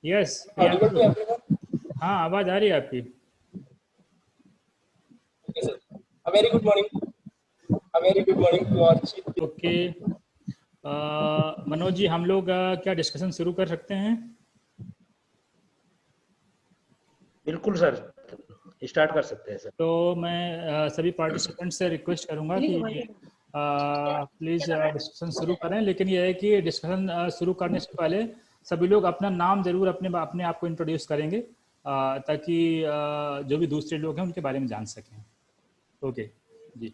Yes, Audible to everyone? हाँ आवाज आ रही है आपकी। Okay, sir. A very good morning. A very good morning to our chief. Okay, Manoj ji हम लोग क्या डिस्कशन शुरू कर सकते हैं? बिल्कुल सर, स्टार्ट कर सकते हैं सर। तो मैं सभी पार्टिसिपेंट से रिक्वेस्ट करूंगा कि प्लीज़ डिस्कशन शुरू करें, लेकिन यह है कि डिस्कशन शुरू करने से पहले सभी लोग अपना नाम जरूर अपने आप को इंट्रोड्यूस करेंगे ताकि जो भी दूसरे लोग हैं उनके बारे में जान सकें। ओके जी,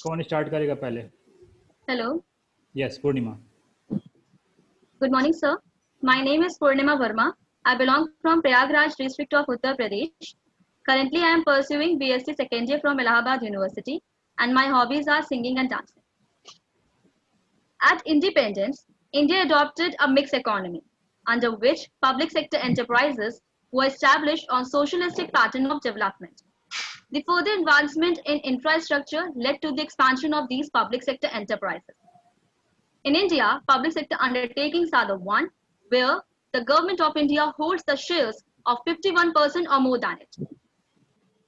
कौन स्टार्ट करेगा पहले? Hello. Yes, Purnima. Good morning, sir. My name is Purnima Verma. I belong from Prayagraj district of Uttar Pradesh. Currently, I am pursuing BSc second year from Allahabad University, and my hobbies are singing and dancing. At independence, India adopted a mixed economy, under which public sector enterprises were established on socialistic pattern of development. The further advancement in infrastructure led to the expansion of these public sector enterprises. In India, public sector undertakings are the one where the government of India holds the shares of 51% or more than it.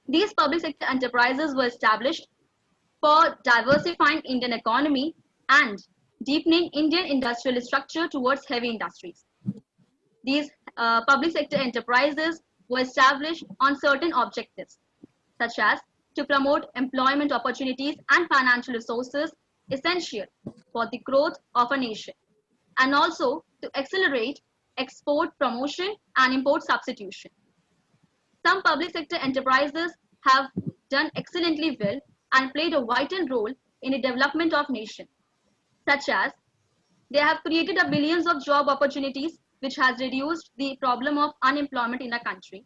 These public sector enterprises were established for diversifying Indian economy and deepening Indian industrial structure towards heavy industries. These public sector enterprises were established on certain objectives, such as to promote employment opportunities and financial resources essential for the growth of a nation, and also to accelerate export promotion and import substitution. Some public sector enterprises have done excellently well and played a vital role in the development of nation, such as they have created a billions of job opportunities which has reduced the problem of unemployment in the country.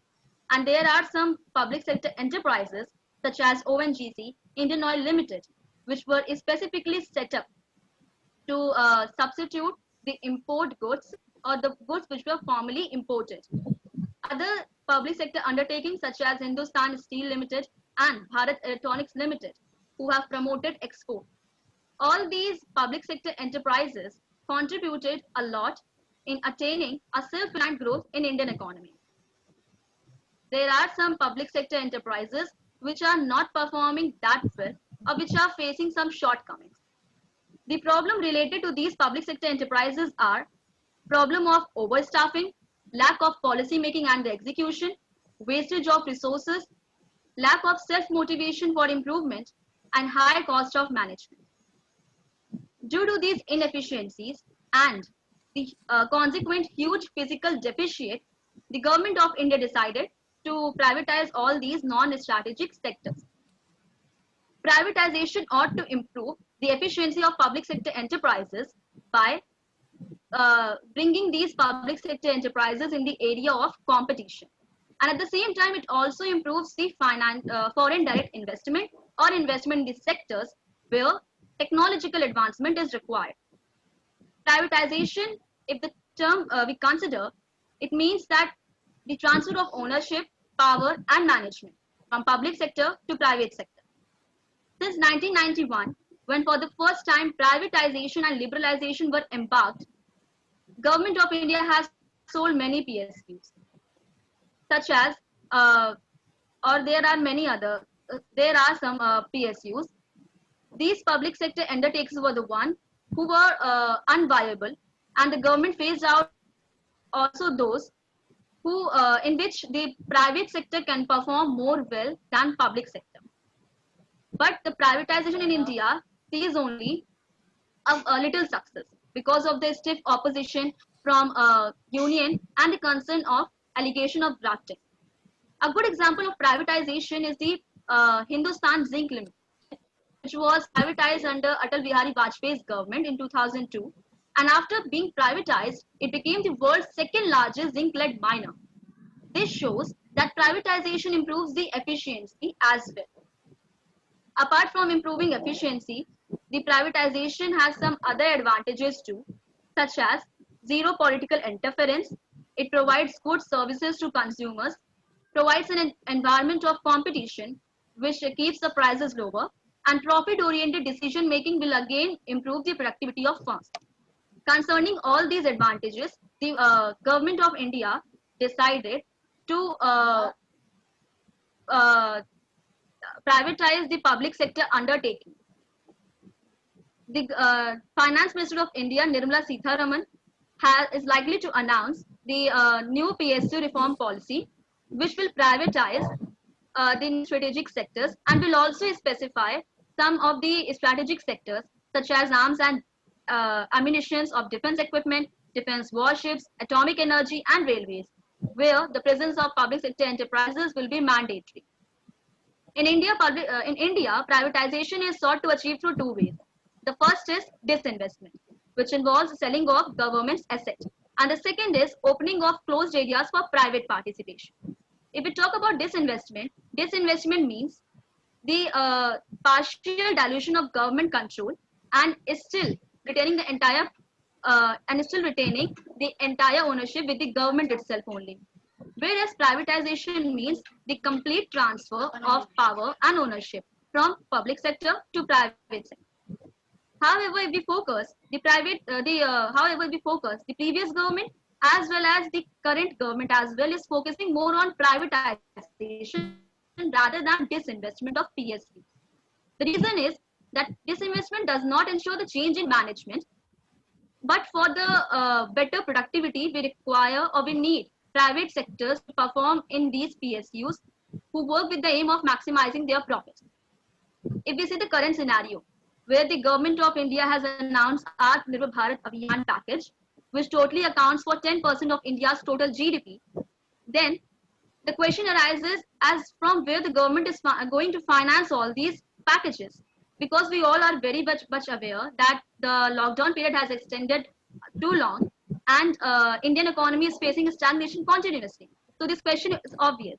And there are some public sector enterprises such as ONGC, Indian Oil Limited, which were specifically set up to substitute the import goods or the goods which were formerly imported. Other public sector undertakings such as Hindustan Steel Limited and Bharat Electronics Limited, who have promoted export. All these public sector enterprises contributed a lot in attaining a self-reliant growth in Indian economy. There are some public sector enterprises which are not performing that well or which are facing some shortcomings. The problem related to these public sector enterprises are problem of overstaffing, lack of policy making and the execution, wastage of resources, lack of self-motivation for improvement, and high cost of management. Due to these inefficiencies and the consequent huge physical deficit, the government of India decided to privatize all these non-strategic sectors. Privatization ought to improve the efficiency of public sector enterprises by bringing these public sector enterprises in the area of competition. And at the same time, it also improves the foreign direct investment or investment in these sectors where technological advancement is required. Privatization, if the term we consider, it means that the transfer of ownership, power and management from public sector to private sector. Since 1991, when for the first time privatization and liberalization were embarked, Government of India has sold many PSUs, such as, or there are many other, there are some PSUs. These public sector undertakings were the one who were unviable, and the government phased out also those who, in which the private sector can perform more well than public sector. But the privatization in India sees only a little success because of the stiff opposition from union and the concern of allegation of grafting. A good example of privatization is the Hindustan Zinc Limited, which was privatized under Atal Bihari Vajpayee's government in 2002. And after being privatized, it became the world's second largest zinc-lead miner. This shows that privatization improves the efficiency as well. Apart from improving efficiency, the privatization has some other advantages too, such as zero political interference. It provides good services to consumers, provides an environment of competition which keeps the prices lower, and profit-oriented decision making will again improve the productivity of firms. Concerning all these advantages, the government of India decided to privatize the public sector undertaking. The Finance Minister of India, Nirmala Sitharaman, is likely to announce the new PSU reform policy, which will privatize the strategic sectors and will also specify some of the strategic sectors such as arms and ammunitions of defense equipment, defense warships, atomic energy and railways, where the presence of public sector enterprises will be mandatory. In India, privatization is sought to achieve through two ways. The first is disinvestment, which involves selling off government's assets. And the second is opening of closed areas for private participation. If we talk about disinvestment, disinvestment means the partial dilution of government control and is still retaining the entire ownership with the government itself only. Whereas privatization means the complete transfer of power and ownership from public sector to private sector. However, if we focus the previous government as well as the current government as well is focusing more on privatization rather than disinvestment of PSU. The reason is that disinvestment does not ensure the change in management, but for the better productivity, we require or we need private sectors to perform in these PSUs who work with the aim of maximizing their profits. If we see the current scenario, where the government of India has announced Atmanirbhar Bharat Abhiyan package, which totally accounts for 10% of India's total GDP, then the question arises as from where the government is going to finance all these packages. Because we all are very much aware that the lockdown period has extended too long and Indian economy is facing stagnation continuously. So this question is obvious.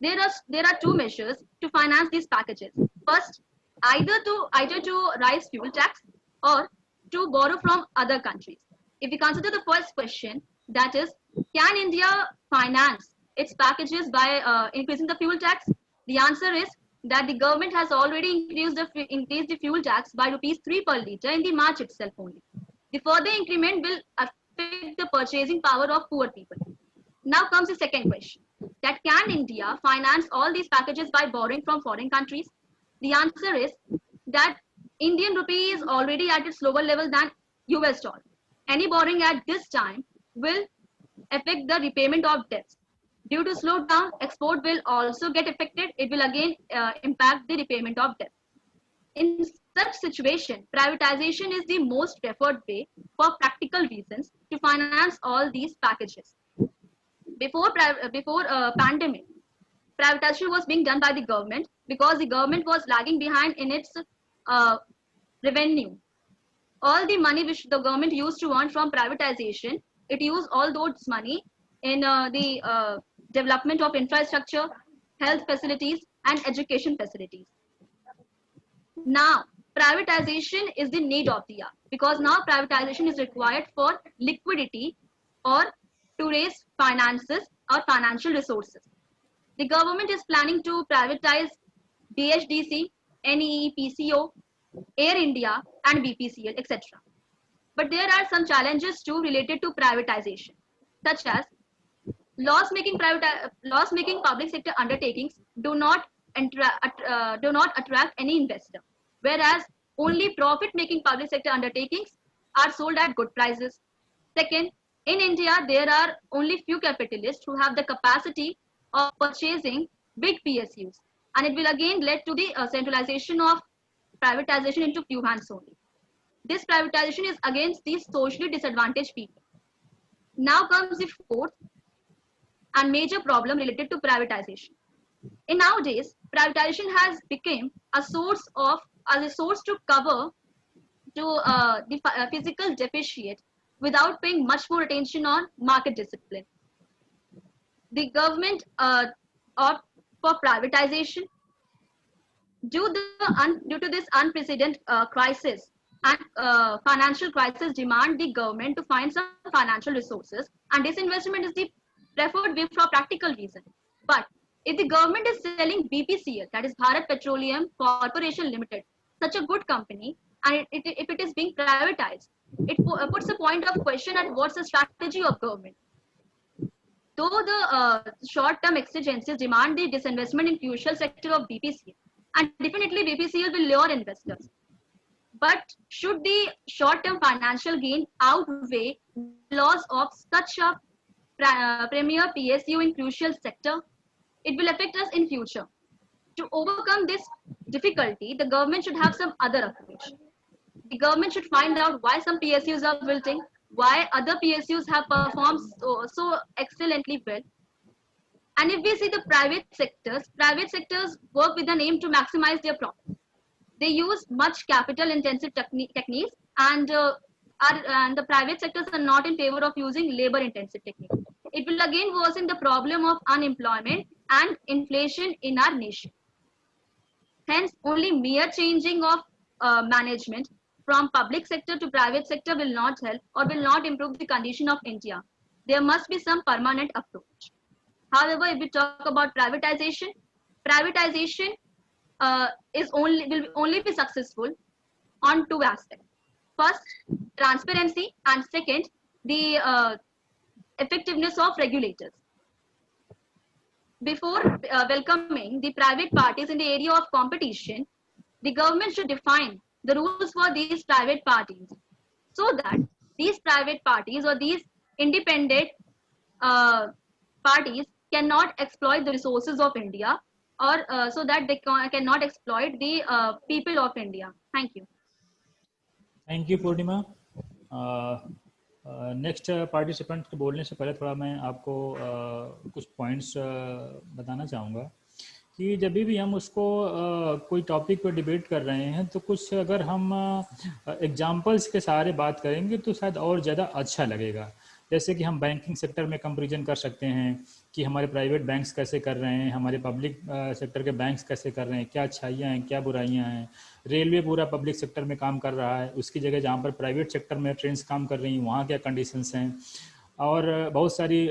There are two measures to finance these packages. First, either to raise fuel tax or to borrow from other countries. If we consider the first question, that is, can India finance its packages by increasing the fuel tax? The answer is that the government has already increased the fuel tax by ₹3 per litre in the March itself only. The further increment will affect the purchasing power of poor people. Now comes the second question, that can India finance all these packages by borrowing from foreign countries? The answer is that Indian rupee is already at its lower level than US dollar. Any borrowing at this time will affect the repayment of debts. Due to slowdown, export will also get affected. It will again impact the repayment of debt. In such situation, privatization is the most preferred way for practical reasons to finance all these packages. Before pandemic, privatization was being done by the government because the government was lagging behind in its revenue. All the money which the government used to earn from privatization, it used all those money in the development of infrastructure, health facilities, and education facilities. Now, privatization is the need of the hour because now privatization is required for liquidity or to raise finances or financial resources. The government is planning to privatize DHDC, NEEPCO, Air India, and BPCL, etc. But there are some challenges too related to privatization, such as loss-making public sector undertakings do not attract any investor, whereas only profit-making public sector undertakings are sold at good prices. Second, in India, there are only few capitalists who have the capacity of purchasing big PSUs, and it will again lead to the centralization of privatization into few hands only. This privatization is against these socially disadvantaged people. Now comes the fourth and major problem related to privatization. In nowadays, privatization has become a source to cover the physical deficit without paying much more attention on market discipline. The government opt for privatization due to this unprecedented crisis and financial crisis demand the government to find some financial resources, and disinvestment is the preferred way for practical reason. But if the government is selling BPCL, that is Bharat Petroleum Corporation Limited, such a good company, and if it is being privatized, it puts a point of question at what's the strategy of government. Though the short-term exigencies demand the disinvestment in crucial sector of BPCL, and definitely BPCL will lure investors. But should the short-term financial gain outweigh the loss of such a premier PSU in crucial sector? It will affect us in future. To overcome this difficulty, the government should have some other approach. The government should find out why some PSUs are wilting, why other PSUs have performed so excellently well. And if we see the private sectors work with an aim to maximize their profit. They use much capital intensive techniques, and the private sectors are not in favor of using labor intensive techniques. It will again worsen the problem of unemployment and inflation in our nation. Hence, only mere changing of management from public sector to private sector will not help or will not improve the condition of India. There must be some permanent approach. However, if we talk about privatization will only be successful on two aspects. First, transparency, and second, the effectiveness of regulators. Before welcoming the private parties in the area of competition, the government should define the rules for these private parties so that these private parties or these independent parties cannot exploit the resources of India, or so that they cannot exploit the people of India. Thank you. Thank you, Purnima. Next participant के बोलने से पहले थोड़ा मैं आपको कुछ points बताना चाहूँगा कि जब भी हम उसको कोई टॉपिक पर डिबेट कर रहे हैं तो कुछ अगर हम एग्जांपल्स के सहारे बात करेंगे तो शायद और ज़्यादा अच्छा लगेगा। जैसे कि हम बैंकिंग सेक्टर में कंपैरिजन कर सकते हैं कि हमारे प्राइवेट बैंक्स कैसे कर रहे हैं, हमारे पब्लिक सेक्टर के बैंक्स कैसे कर रहे हैं, क्या अच्छाइयाँ हैं, क्या बुराइयाँ हैं। रेलवे पूरा पब्लिक सेक्टर में काम कर रहा है, उसकी जगह जहाँ पर प्राइवेट सेक्टर में ट्रेन्स काम कर रही हैं वहाँ क्या कंडीशंस हैं। और बहुत सारी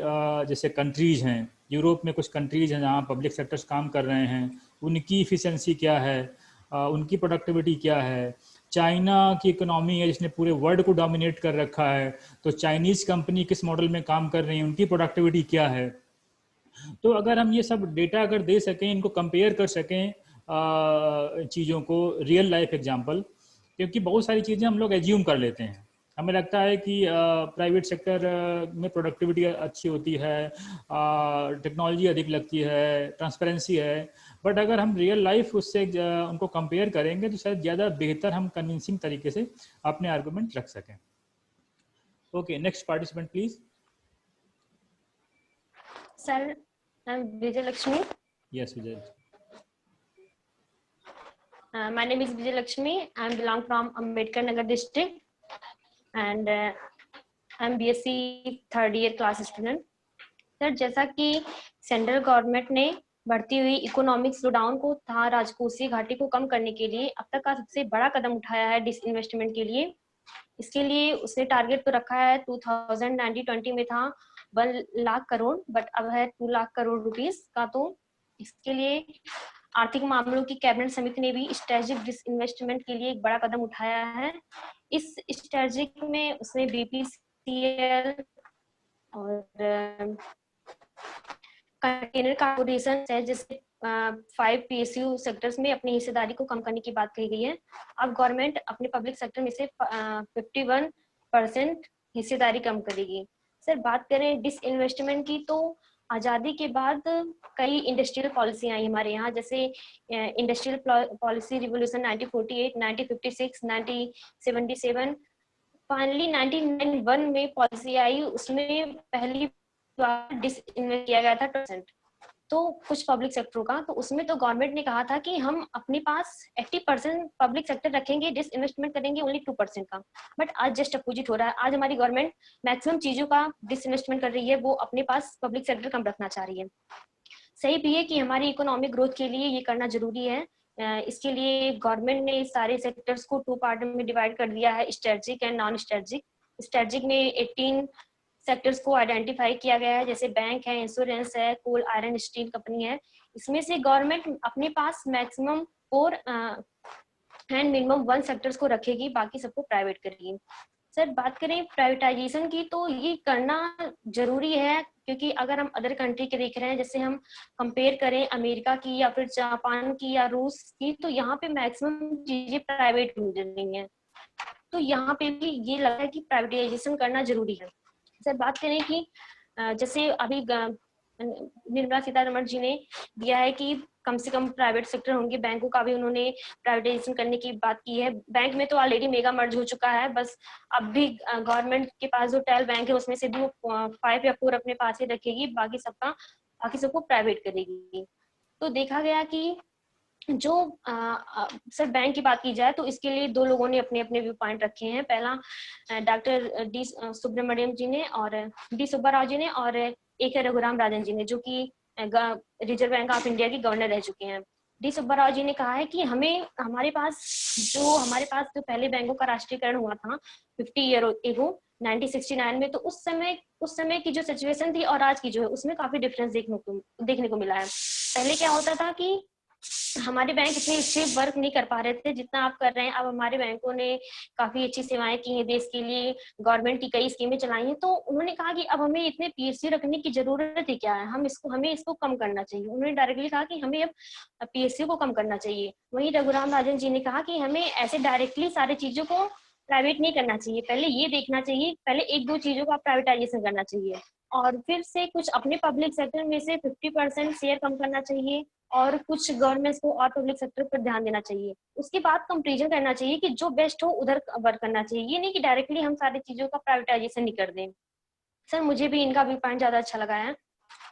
जैसे कंट्रीज़ हैं, यूरोप में कुछ कंट्रीज़ हैं जहाँ पब्लिक सेक्टर्स काम कर रहे हैं, उनकी इफ़िशेंसी क्या है, उनकी प्रोडक्टिविटी क्या है। चाइना की इकोनॉमी है जिसने पूरे वर्ल्ड को डोमिनेट कर रखा है, तो चाइनीज़ कंपनी किस मॉडल में काम कर रही है, उनकी प्रोडक्टिविटी क्या है। तो अगर हम ये सब डेटा अगर दे सकें, इनको कंपेयर कर सकें चीज़ों को रियल लाइफ एग्जांपल, क्योंकि बहुत सारी चीज़ें हम लोग एज्यूम कर लेते हैं। हमें लगता है कि प्राइवेट सेक्टर में प्रोडक्टिविटी अच्छी होती है, टेक्नोलॉजी अधिक लगती है, ट्रांसपेरेंसी है, बट अगर हम रियल लाइफ उससे उनको कंपेयर करेंगे तो शायद ज़्यादा बेहतर हम कन्विंसिंग तरीके से अपने आर्गूमेंट रख सकें। Okay, next participant please. Sir, I am Vijay Lakshmi. Yes Vijay. My name is Vijay Lakshmi. I belong from Ambedkar Nagar district and I am BSc third year class student. Sir, जैसा कि central government ने बढ़ती हुई economic slowdown को तथा राजकोषीय घाटे को कम करने के लिए अब तक का सबसे बड़ा कदम उठाया है डिसइन्वेस्टमेंट के लिए। इसके लिए उसने टारगेट तो रखा है 2019-20 में था 1 लाख करोड़, बट अब है 2 लाख करोड़ रुपीस का। तो इसके लिए आर्थिक मामलों की कैबिनेट समिति ने भी स्ट्रेटेजिक डिसइन्वेस्टमेंट के लिए एक बड़ा कदम उठाया है। इस स्ट्रेटेजिक में उसने बीपीसीएल और कंटेनर कॉर्पोरेशन है जैसे 5 पीएसयू सेक्टर्स में अपनी हिस्सेदारी को कम करने की बात कही गई है। अब गवर्नमेंट अपने पब्लिक सेक्टर में से 51% हिस्सेदारी कम करेगी। सर, बात करें डिसइन्वेस्टमेंट की, तो आजादी के बाद कई इंडस्ट्रियल पॉलिसी आई हमारे यहाँ, जैसे इंडस्ट्रियल पॉलिसी रिवोल्यूशन 1948, 1956, 1977, फाइनली 1991 में पॉलिसी आई, उसमें पहली बार डिसइन्वेस्ट किया गया था 2%। तो कुछ पब्लिक सेक्टरों का, तो उसमें तो गवर्नमेंट ने कहा था कि हम अपने पास 80% पब्लिक सेक्टर रखेंगे, डिसइन्वेस्टमेंट करेंगे ओनली 2% का। बट आज जस्ट अपोजिट हो रहा है। आज हमारी गवर्नमेंट मैक्सिमम चीजों का डिसइन्वेस्टमेंट कर रही है, वो अपने पास पब्लिक सेक्टर कम रखना चाह रही है। सही भी है कि हमारी इकोनॉमिक ग्रोथ के लिए ये करना जरूरी है। इसके लिए गवर्नमेंट ने सारे सेक्टर्स को 2 पार्ट में डिवाइड कर दिया है, strategic and non strategic. Strategic में 18 सेक्टर्स को आइडेंटिफाई किया गया है, जैसे बैंक है, इंश्योरेंस है, कोल, आयरन, स्टील कंपनी है। इसमें से गवर्नमेंट अपने पास मैक्सिमम 4 एंड मिनिमम 1 सेक्टर्स को रखेगी, बाकी सबको प्राइवेट करेगी। सर बात करें प्राइवेटाइजेशन की, तो ये करना जरूरी है, क्योंकि अगर हम अदर कंट्री के देख रहे हैं, जैसे हम कंपेयर करें अमेरिका की या फिर जापान की या रूस की, तो यहाँ पे मैक्सिमम चीजें प्राइवेट मिल रही हैं। तो यहाँ पे भी ये लगा है कि प्राइवेटाइजेशन करना जरूरी है। सर बात करें कि जैसे अभी निर्मला सीतारमण जी ने दिया है कि कम से कम प्राइवेट सेक्टर होंगे, बैंकों का भी उन्होंने प्राइवेटाइजेशन करने की बात की है। बैंक में तो ऑलरेडी मेगा मर्ज हो चुका है, बस अब भी गवर्नमेंट के पास जो 12 बैंक है उसमें से भी वो 5 या 4 अपने पास ही रखेगी, बाकी सबको प्राइवेट करेगी। तो देखा गया कि जो सर बैंक की बात की जाए तो इसके लिए 2 लोगों ने अपने अपने व्यू पॉइंट रखे हैं। पहला डॉक्टर डी सुब्रमण्यम जी ने और डी सुब्बाराव जी ने, और एक है रघुराम राजन जी ने, जो कि रिजर्व बैंक ऑफ इंडिया के गवर्नर रह चुके हैं। डी सुब्बाराव जी ने कहा है कि हमारे पास जो पहले बैंकों का राष्ट्रीयकरण हुआ था 50 ईयर एगो 1969 में, तो उस समय की जो सिचुएशन थी और आज की जो है उसमें काफी डिफरेंस देखने को मिला है। पहले क्या होता था कि हमारे बैंक इतने अच्छे वर्क नहीं कर पा रहे थे जितना आप कर रहे हैं। अब हमारे बैंकों ने काफी अच्छी सेवाएं की हैं देश के लिए, गवर्नमेंट की कई स्कीमें चलाई हैं। तो उन्होंने कहा कि अब हमें इतने पीएसयू रखने की जरूरत है क्या है, हमें इसको कम करना चाहिए। उन्होंने डायरेक्टली कहा कि हमें अब पीएसयू को कम करना चाहिए। वहीं रघुराम राजन जी ने कहा कि हमें ऐसे डायरेक्टली सारी चीजों को प्राइवेट नहीं करना चाहिए, पहले ये देखना चाहिए, पहले 1-2 चीजों का प्राइवेटाइजेशन करना चाहिए और फिर से कुछ अपने पब्लिक सेक्टर में से 50% शेयर कम करना चाहिए और कुछ गवर्नमेंट्स को और पब्लिक सेक्टर पर ध्यान देना चाहिए। उसके बाद कंपैरिजन करना चाहिए कि जो बेस्ट हो उधर वर्क करना चाहिए। ये नहीं कि डायरेक्टली हम सारी चीजों का प्राइवेटाइजेशन नहीं कर दें। सर मुझे भी इनका व्यू पॉइंट ज्यादा अच्छा लगा है।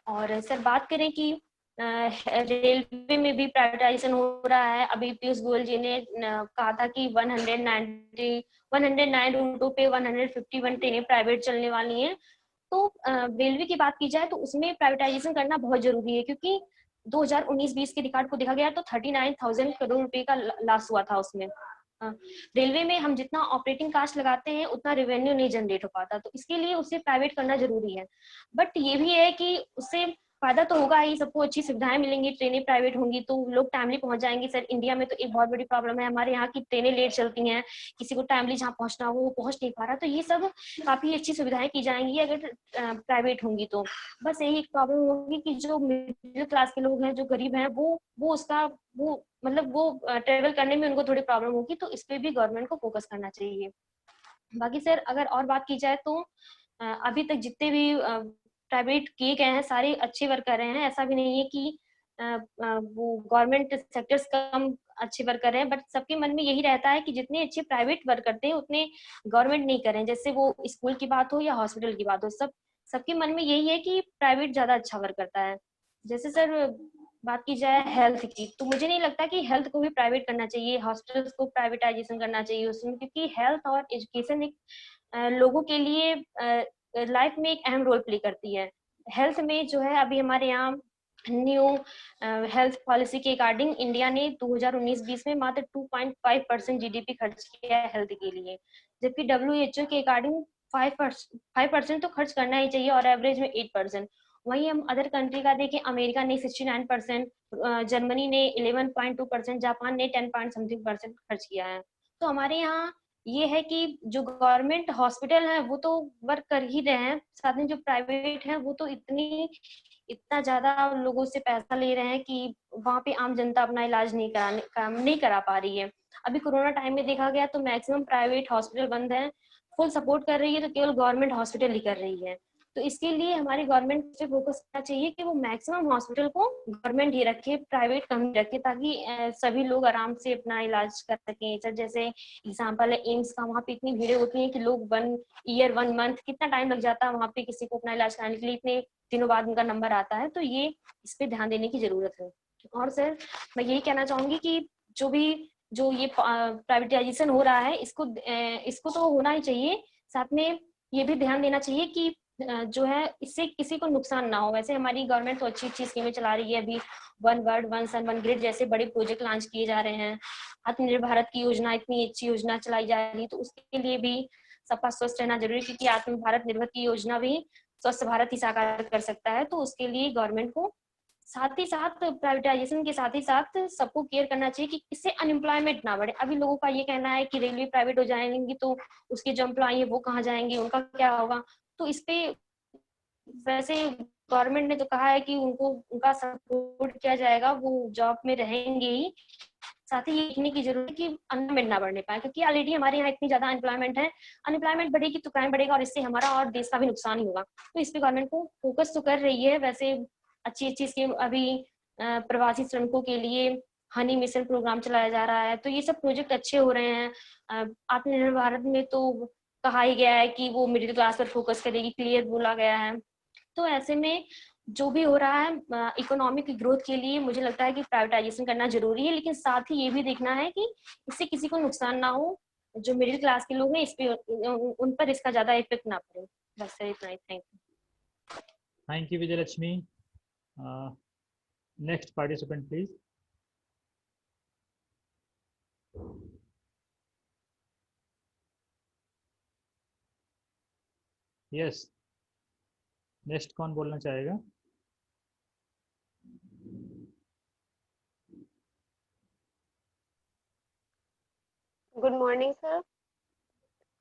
और सर बात करें कि रेलवे में भी प्राइवेटाइजेशन हो रहा है। अभी पीयूष गोयल जी ने कहा था कि 109 रूटों पे 151 ट्रेनें प्राइवेट चलने वाली हैं। तो रेलवे की बात की जाए तो उसमें प्राइवेटाइजेशन करना बहुत जरूरी है, क्योंकि 2019-20 के रिकॉर्ड को देखा गया तो 39,000 करोड़ रुपए का लॉस हुआ था उसमें। रेलवे में हम जितना ऑपरेटिंग कास्ट लगाते हैं उतना रेवेन्यू नहीं जनरेट हो पाता, तो इसके लिए उसे प्राइवेट करना जरूरी है। बट ये भी है कि उससे फायदा तो होगा ही, सबको अच्छी सुविधाएं मिलेंगी, ट्रेनें प्राइवेट होंगी तो लोग टाइमली पहुंच जाएंगे। सर इंडिया में तो एक बहुत बड़ी प्रॉब्लम है, हमारे यहाँ की ट्रेनें लेट चलती हैं, किसी को टाइमली जहाँ पहुंचना हो वो पहुंच नहीं पा रहा। तो ये सब काफी अच्छी सुविधाएं की जाएंगी अगर प्राइवेट होंगी तो। बस यही एक प्रॉब्लम होगी कि जो मिडिल क्लास के लोग हैं, जो गरीब हैं, वो ट्रेवल करने में उनको थोड़ी प्रॉब्लम होगी। तो इस पे भी गवर्नमेंट को फोकस करना चाहिए। बाकी सर अगर और बात की जाए तो अभी तक जितने भी प्राइवेट किए गए हैं सारे अच्छे वर्क कर रहे हैं। ऐसा भी नहीं है कि वो गवर्नमेंट सेक्टर्स कम अच्छे वर्क कर रहे हैं, बट सबके मन में यही रहता है कि जितने अच्छे प्राइवेट वर्क करते हैं उतने गवर्नमेंट नहीं कर रहे हैं। जैसे वो स्कूल की बात हो या हॉस्पिटल की बात हो, सबके मन में यही है कि प्राइवेट ज्यादा अच्छा वर्क करता है। जैसे सर बात की जाए हेल्थ की, तो मुझे नहीं लगता कि हेल्थ को भी प्राइवेट करना चाहिए, हॉस्पिटल्स को प्राइवेटाइजेशन करना चाहिए उसमें, क्योंकि हेल्थ और एजुकेशन एक लोगों के लिए लाइफ में एक अहम रोल प्ले करती है। हेल्थ में जो है अभी हमारे यहाँ न्यू हेल्थ पॉलिसी के अकॉर्डिंग इंडिया ने 2019-20 में मात्र 2.5% जीडीपी खर्च किया है हेल्थ के लिए, जबकि WHO के अकॉर्डिंग 5% तो खर्च करना ही चाहिए और एवरेज में 8%। वहीं हम अदर कंट्री का देखें, अमेरिका ने 69%, जर्मनी ने 11.2%, जापान ने 10 खर्च किया है। तो हमारे यहाँ ये है कि जो गवर्नमेंट हॉस्पिटल है वो तो वर्क कर ही रहे हैं, साथ में जो प्राइवेट है वो तो इतना ज्यादा लोगों से पैसा ले रहे हैं कि वहां पे आम जनता अपना इलाज नहीं करा पा रही है। अभी कोरोना टाइम में देखा गया तो मैक्सिमम प्राइवेट हॉस्पिटल बंद है, फुल सपोर्ट कर रही है तो केवल गवर्नमेंट हॉस्पिटल ही कर रही है। तो इसके लिए हमारी गवर्नमेंट पे फोकस करना चाहिए कि वो मैक्सिमम हॉस्पिटल को गवर्नमेंट ही रखे, प्राइवेट कम रखे, ताकि सभी लोग आराम से अपना इलाज कर सकें। सर जैसे एग्जांपल है एम्स का, वहाँ पे इतनी भीड़ होती है कि लोग 1 मंथ कितना टाइम लग जाता है वहाँ पे किसी को अपना इलाज कराने के लिए, इतने दिनों बाद उनका नंबर आता है। तो ये इस पे ध्यान देने की जरूरत है। और सर मैं यही कहना चाहूंगी कि जो ये प्राइवेटाइजेशन हो रहा है इसको तो होना ही चाहिए, साथ में ये भी ध्यान देना चाहिए कि जो है इससे किसी को नुकसान ना हो। वैसे हमारी गवर्नमेंट तो अच्छी स्कीमें चला रही है, अभी 1 वर्ड 1 सन 1 ग्रिड जैसे बड़े प्रोजेक्ट लॉन्च किए जा रहे हैं, आत्मनिर्भर भारत की योजना इतनी अच्छी योजना चलाई जा रही है। तो उसके लिए भी सबका स्वस्थ रहना जरूरी है, क्योंकि आत्म भारत निर्भर की योजना भी स्वस्थ भारत ही साकार कर सकता है। तो उसके लिए गवर्नमेंट को साथ ही साथ प्राइवेटाइजेशन के साथ ही साथ सबको केयर करना चाहिए कि इससे अनएम्प्लॉयमेंट ना बढ़े। अभी लोगों का ये कहना है कि रेलवे प्राइवेट हो जाएंगी तो उसके जो एम्प्लॉय है वो कहाँ जाएंगे, उनका क्या होगा। तो इस पे वैसे गवर्नमेंट ने तो कहा है कि उनको उनका सपोर्ट किया जाएगा, वो जॉब में रहेंगे ही। साथ ही ये देखने की जरूरत है कि अनएम्प्लॉयमेंट ना बढ़ने पाए, क्योंकि ऑलरेडी हमारे यहाँ इतनी ज्यादा अनएम्प्लॉयमेंट है। अनएम्प्लॉयमेंट बढ़ेगी तो क्राइम बढ़ेगा और इससे हमारा और देश का भी नुकसान ही होगा। तो इस पे गवर्नमेंट को फोकस तो कर रही है। वैसे अच्छी अच्छी स्कीम अभी प्रवासी श्रमिकों के लिए हनी मिशन प्रोग्राम चलाया जा रहा है, तो ये सब प्रोजेक्ट अच्छे हो रहे हैं। आत्मनिर्भर भारत में तो कहा ही गया है कि वो मिडिल क्लास पर फोकस करेगी, क्लियर बोला गया है। तो ऐसे में जो भी हो रहा है इकोनॉमिक ग्रोथ के लिए मुझे लगता है कि प्राइवेटाइजेशन करना जरूरी है, लेकिन साथ ही ये भी देखना है कि इससे किसी को नुकसान ना हो। जो मिडिल क्लास के लोग हैं इस पे उन पर इसका ज्यादा इफेक्ट ना पड़े। बस इतना ही। Thank you. Thank you Vijayalakshmi. Next participant please. Yes, next कौन बोलना चाहेगा? Good morning, sir.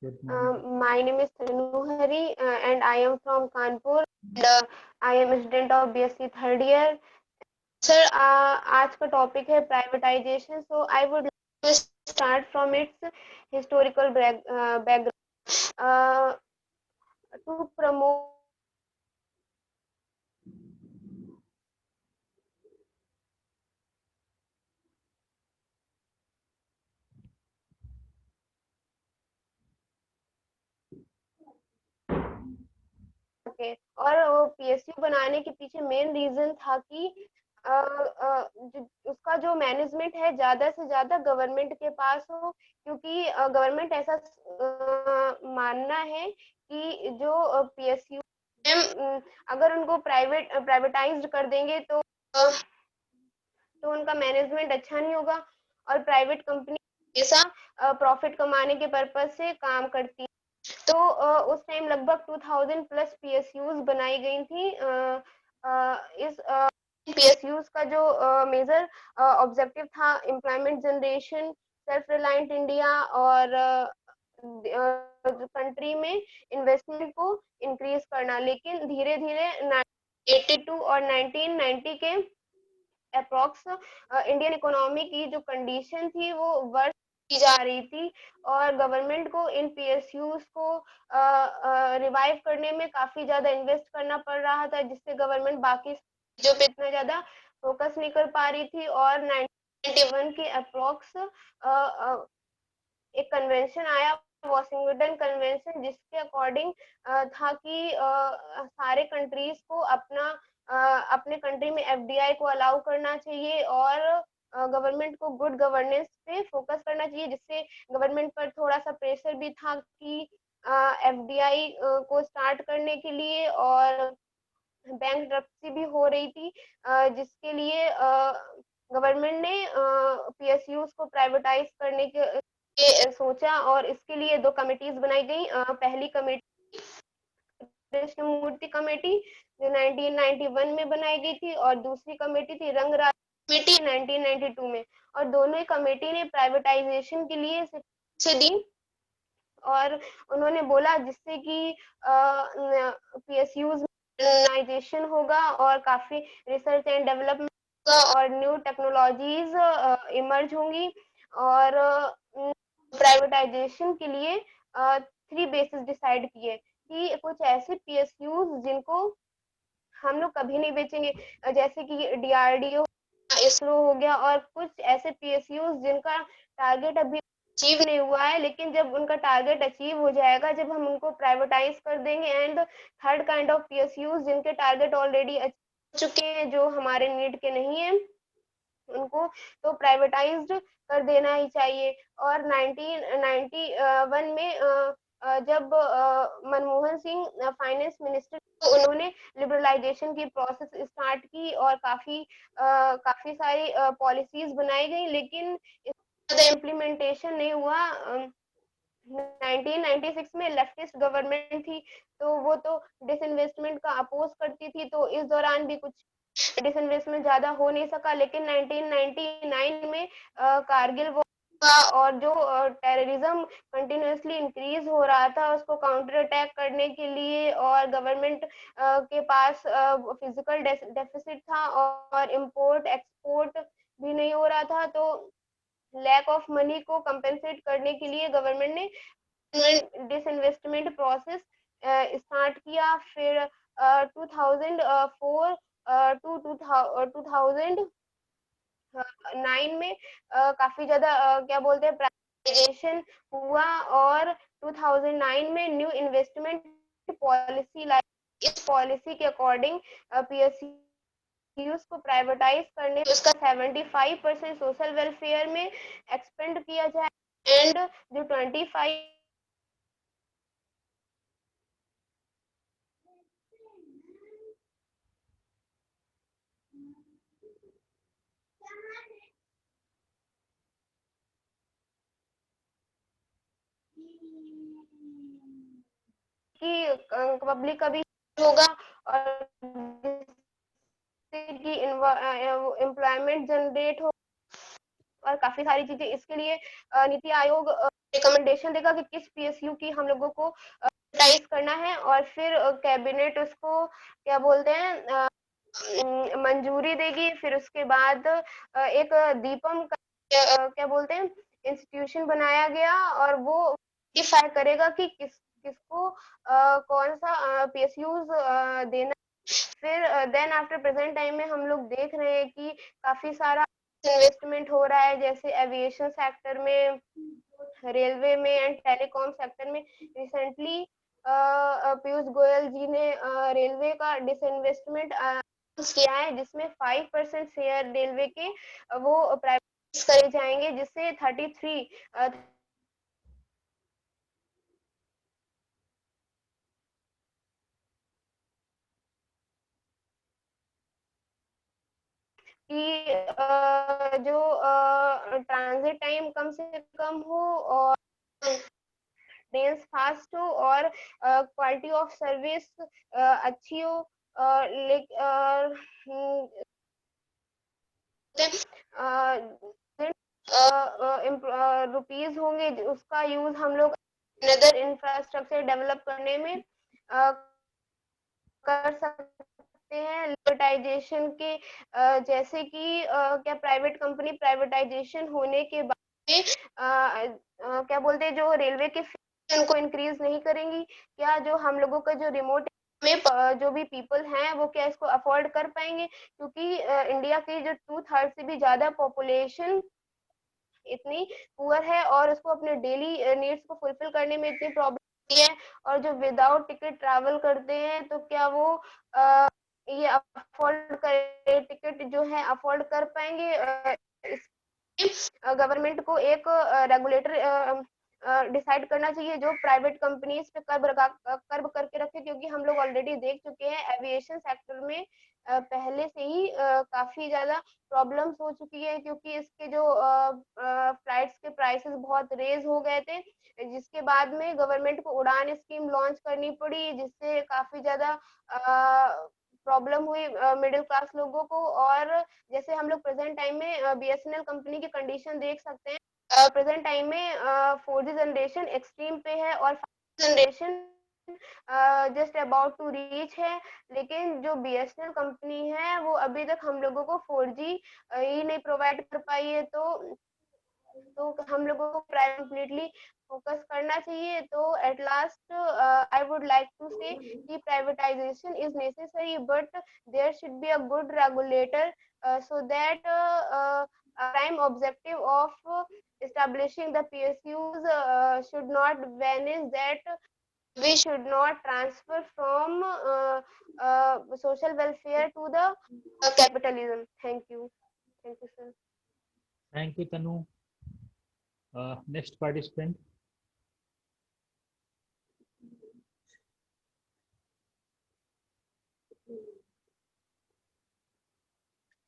Good morning. My name is Tanu Hari and I am from Kanpur. And, I am a student of BSc third year. Sir, आज का topic है privatisation. So I would like to start from its historical background. To promote और वो PSU बनाने के पीछे main reason था कि उसका जो मैनेजमेंट है ज्यादा से ज्यादा गवर्नमेंट के पास हो, क्योंकि गवर्नमेंट ऐसा मानना है कि जो पीएसयू अगर उनको प्राइवेटाइज्ड कर देंगे तो उनका मैनेजमेंट अच्छा नहीं होगा। और प्राइवेट कंपनी हमेशा प्रॉफिट कमाने के पर्पज से काम करती है। तो उस टाइम लगभग 2000 प्लस पीएसयूज बनाई गई थी। इस पीएसयूज का जो मेजर ऑब्जेक्टिव था employment generation, self reliant India और कंट्री में इन्वेस्टमेंट को इंक्रीज करना। लेकिन धीरे धीरे 1982 और 1990 के अप्रॉक्स इंडियन इकोनॉमी की जो कंडीशन थी वो वर्ष की जा रही थी और गवर्नमेंट को इन पीएसयूज को रिवाइव करने में काफी ज्यादा इन्वेस्ट करना पड़ रहा था, जिससे गवर्नमेंट बाकी चीजों पे इतना ज्यादा फोकस नहीं कर पा रही थी। और 1991 के अप्रॉक्स एक कन्वेंशन आया, वॉशिंगटन कन्वेंशन, जिसके अकॉर्डिंग था कि सारे कंट्रीज को अपने कंट्री में एफडीआई को अलाउ करना चाहिए और गवर्नमेंट को गुड गवर्नेंस पे फोकस करना चाहिए, जिससे गवर्नमेंट पर थोड़ा सा प्रेशर भी था कि एफडीआई को स्टार्ट करने के लिए। और बैंकरप्सी भी हो रही थी, जिसके लिए गवर्नमेंट ने पीएसयूज को प्राइवेटाइज करने के सोचा और इसके लिए 2 कमेटीज बनाई गई। पहली कमेटी कृष्णमूर्ति कमेटी जो 1991 में बनाई गई थी और दूसरी कमेटी थी रंगराज कमेटी 1992 में। और दोनों ही कमेटी ने प्राइवेटाइजेशन के लिए से दी और उन्होंने बोला जिससे कि पीएसयूज मॉडर्नाइजेशन होगा और काफी रिसर्च एंड डेवलपमेंट होगा और न्यू टेक्नोलॉजीज इमर्ज होंगी। और प्राइवेटाइजेशन के लिए 3 बेसिस डिसाइड किए कि कुछ ऐसे पीएसयूज जिनको हम लोग कभी नहीं बेचेंगे, जैसे कि डीआरडीओ, इसरो हो गया, और कुछ ऐसे पीएसयूज जिनका टारगेट अभी अचीव नहीं हुआ है, लेकिन जब उनका टारगेट अचीव हो जाएगा, जब हम उनको प्राइवेटाइज कर देंगे। And third kind of PSUs जिनके टारगेट ऑलरेडी अचीव चुके हैं, जो हमारे नीड के नहीं है, उनको तो प्राइवेटाइज्ड कर देना ही चाहिए। और 1991 में जब मनमोहन सिंह फाइनेंस मिनिस्टर, तो उन्होंने लिबरलाइजेशन की प्रोसेस स्टार्ट की और काफी सारी पॉलिसीज बनाई गई, लेकिन ज्यादा इम्प्लीमेंटेशन नहीं हुआ। 1996 में लेफ्टिस्ट गवर्नमेंट थी, तो वो तो डिसइन्वेस्टमेंट का अपोज करती थी, तो इस दौरान भी कुछ डिसइन्वेस्टमेंट ज्यादा हो नहीं सका, लेकिन 1999 में कारगिल वॉर और जो टेररिज्म कंटिन्यूअसली इंक्रीज हो रहा था उसको काउंटर अटैक करने के लिए, और गवर्नमेंट के पास फिजिकल डेफिसिट था और इंपोर्ट एक्सपोर्ट भी नहीं हो रहा था, तो लैक ऑफ मनी को कंपेंसेट करने के लिए गवर्नमेंट ने डिसइन्वेस्टमेंट प्रोसेस स्टार्ट किया। फिर 2004 टू 2009 में काफी ज्यादा क्या बोलते हैं प्राइवेटाइजेशन हुआ, और 2009 में न्यू इन्वेस्टमेंट पॉलिसी लाई। इस पॉलिसी के अकॉर्डिंग पीएसयूज को प्राइवेटाइज करने उसका 75% सोशल वेलफेयर में एक्सपेंड किया जाए, एंड जो 25 कि पब्लिक का भी होगा, और कि एम्प्लॉयमेंट जनरेट हो, और काफी सारी चीजें। इसके लिए नीति आयोग रिकमेंडेशन देगा कि किस पीएसयू की हम लोगों को प्राइवेटाइज करना है, और फिर कैबिनेट उसको क्या बोलते हैं मंजूरी देगी। फिर उसके बाद एक दीपम क्या बोलते हैं इंस्टीट्यूशन बनाया गया, और वो डिसाइड करेगा कि किसको कौन सा पीएसयूज देना। फिर देन आफ्टर प्रेजेंट टाइम में हम लोग देख रहे हैं कि काफी सारा इन्वेस्टमेंट हो रहा है, जैसे एविएशन सेक्टर में, रेलवे में एंड टेलीकॉम सेक्टर में। रिसेंटली पीयूष गोयल जी ने रेलवे का डिसइन्वेस्टमेंट किया है, जिसमें 5% शेयर रेलवे के वो प्राइवेटाइज करे जाएंगे, जिससे 33 कि जो ट्रांजिट टाइम कम से कम हो, और ट्रेन फास्ट हो, और क्वालिटी ऑफ सर्विस अच्छी हो, रुपीज होंगे उसका यूज हम लोग अदर इंफ्रास्ट्रक्चर डेवलप करने में कर सकते हैं। लिबर्टाइजेशन के जैसे कि क्या प्राइवेट कंपनी प्राइवेटाइजेशन होने के बाद में क्या बोलते हैं जो रेलवे के उनको इंक्रीज नहीं करेंगी, क्या जो हम लोगों का जो रिमोट में जो भी पीपल हैं वो क्या इसको अफोर्ड कर पाएंगे, क्योंकि इंडिया की जो 2/3 से भी ज्यादा पॉपुलेशन इतनी पुअर है, और उसको अपने डेली नीड्स को फुलफिल करने में इतनी प्रॉब्लम होती है, और जो विदाउट टिकट ट्रैवल करते हैं तो क्या वो ये अफोर्ड करे, टिकट जो है अफोर्ड कर पाएंगे। गवर्नमेंट को एक रेगुलेटर डिसाइड करना चाहिए जो प्राइवेट कंपनीज पे कर्ब करके रखे, क्योंकि हम लोग ऑलरेडी देख चुके हैं एविएशन सेक्टर में पहले से ही काफी ज्यादा प्रॉब्लम्स हो चुकी है, क्योंकि इसके जो फ्लाइट्स के प्राइसेस बहुत रेज हो गए थे, जिसके बाद में गवर्नमेंट को उड़ान स्कीम लॉन्च करनी पड़ी, जिससे काफी ज्यादा प्रॉब्लम हुई मिडिल क्लास लोगों को। और जैसे हम लोग प्रेजेंट टाइम में बीएसएनएल कंपनी की कंडीशन देख सकते हैं, प्रेजेंट टाइम में 4G जनरेशन एक्सट्रीम पे है, और 5G generation just about to reach है, लेकिन जो बीएसएनएल कंपनी है वो अभी तक हम लोगों को 4G ही नहीं प्रोवाइड कर पाई है, तो हम लोगों को कंप्लीटली फोकस करना चाहिए। तो at last I would like to say कि privatisation is necessary, but there should be a good regulator so that prime objective of establishing the PSUs should not vanish, that we should not transfer from social welfare to the capitalism. Thank you sir. Thank you Tanu. Next participant.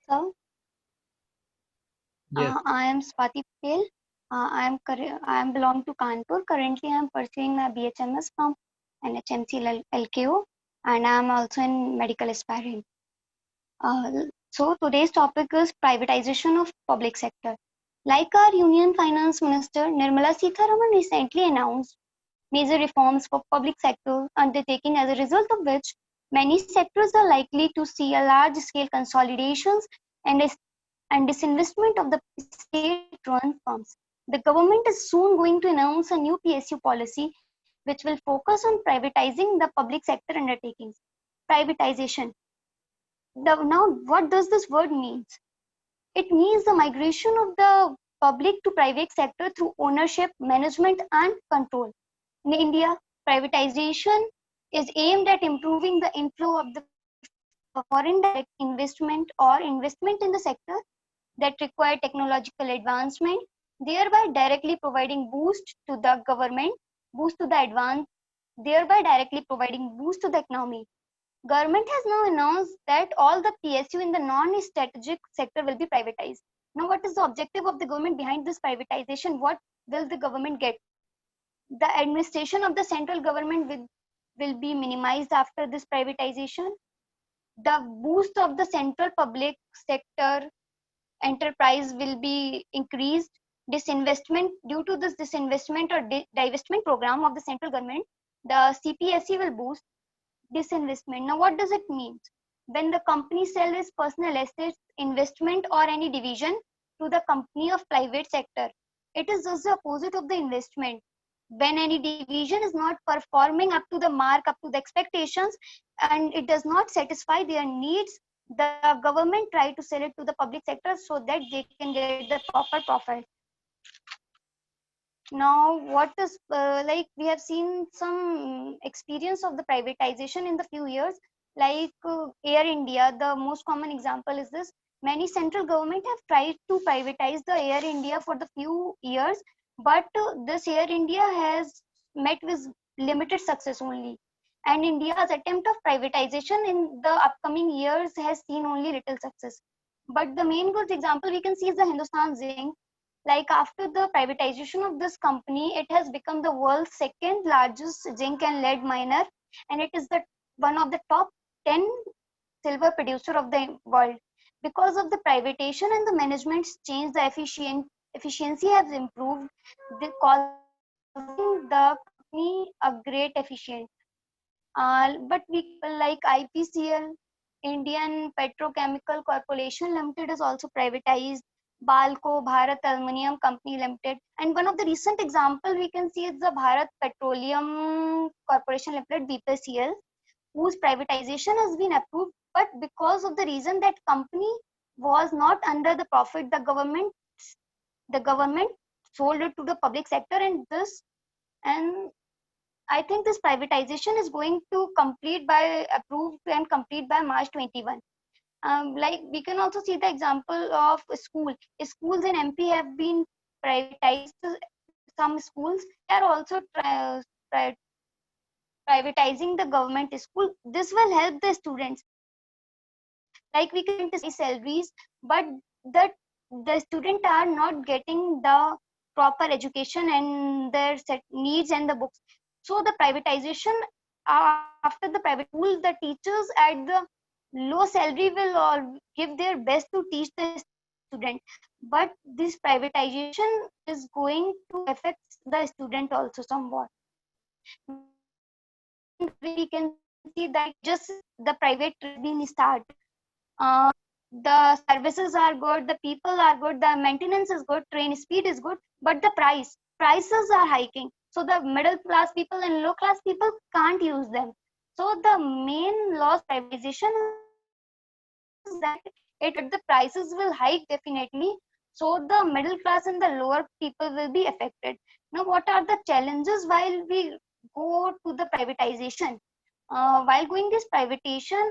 So, Yes. I am Swati Patel. I am belong to Kanpur. Currently, I am pursuing my BHMS from NHMC LKO, and I am also in medical aspirant. So today's topic is privatization of public sector. Like our Union Finance Minister Nirmala Sitharaman recently announced major reforms for public sector undertaking, as a result of which many sectors are likely to see a large-scale consolidations and disinvestment of the state-run firms. The government is soon going to announce a new PSU policy which will focus on privatizing the public sector undertakings. Privatization. Now, what does this word mean? It means the migration of the public to private sector through ownership, management, and control. In India, privatization is aimed at improving the inflow of the foreign direct investment or investment in the sector that require technological advancement, thereby directly providing boost to the government, boost to the advance, thereby directly providing boost to the economy. Government has now announced that all the PSU in the non-strategic sector will be privatized. Now, what is the objective of the government behind this privatization? What will the government get? The administration of the central government will be minimized after this privatization. The boost of the central public sector enterprise will be increased. Disinvestment, due to this disinvestment or divestment program of the central government, the CPSE will boost disinvestment. Now, what does it mean? When the company sells its personal assets, investment, or any division to the company of private sector, it is just the opposite of the investment. When any division is not performing up to the mark, up to the expectations, and it does not satisfy their needs, the government try to sell it to the public sector so that they can get the proper profit. Now, what is like we have seen some experience of the privatization in the few years, like Air India. The most common example is this. Many central government have tried to privatize the Air India for the few years, but this Air India has met with limited success only. And India's attempt of privatization in the upcoming years has seen only little success. But the main good example we can see is the Hindustan Zinc. Like after the privatization of this company, it has become the world's second largest zinc and lead miner, and it is the one of the top 10 silver producer of the world. Because of the privatization and the management's change, the efficiency has improved, causing the company a great efficient. But we like IPCL, Indian Petrochemical Corporation Limited, is also privatized. Balco, Bharat Aluminium Company Limited, and one of the recent example we can see is the Bharat Petroleum Corporation Limited, BPCL, whose privatization has been approved, but because of the reason that company was not under the profit, the government sold it to the public sector, and I think this privatization is going to approved and complete by March 21. Like we can also see the example of schools in MP have been privatized. Some schools are also privatizing the government school. This will help the students. Like we can see salaries, but the students are not getting the proper education and their set needs and the books. So the privatization, after the private school, the teachers at the low salary will all give their best to teach the student, but this privatization is going to affect the student also somewhat. We can see that just the private being started, the services are good, the people are good, the maintenance is good, train speed is good, but the prices are hiking, so the middle class people and low class people can't use them. So the main loss privatization is that the prices will hike definitely, so the middle class and the lower people will be affected. Now, what are the challenges while we go to the privatization? While going this privatization,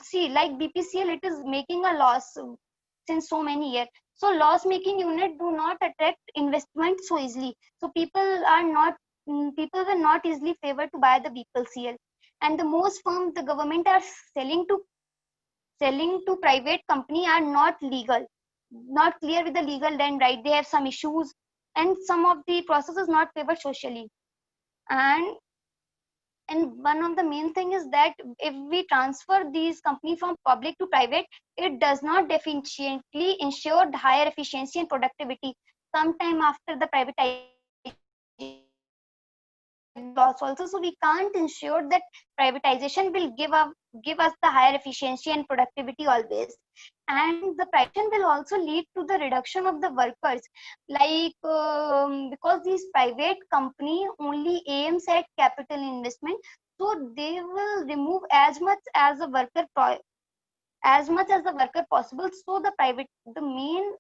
see, like BPCL, it is making a loss since so many years. So loss making unit do not attract investment so easily. So people will not easily favor to buy the BPCL. And the most firms the government are selling to private company are not legal, not clear with the legal then right. They have some issues, and some of the processes not favored socially. And And one of the main thing is that if we transfer these company from public to private, it does not definitely ensure the higher efficiency and productivity. Sometime after the privatization loss also, so we can't ensure that privatization will give us the higher efficiency and productivity always. And the privatization will also lead to the reduction of the workers, like because these private company only aims at capital investment, so they will remove as much as the worker possible. So the main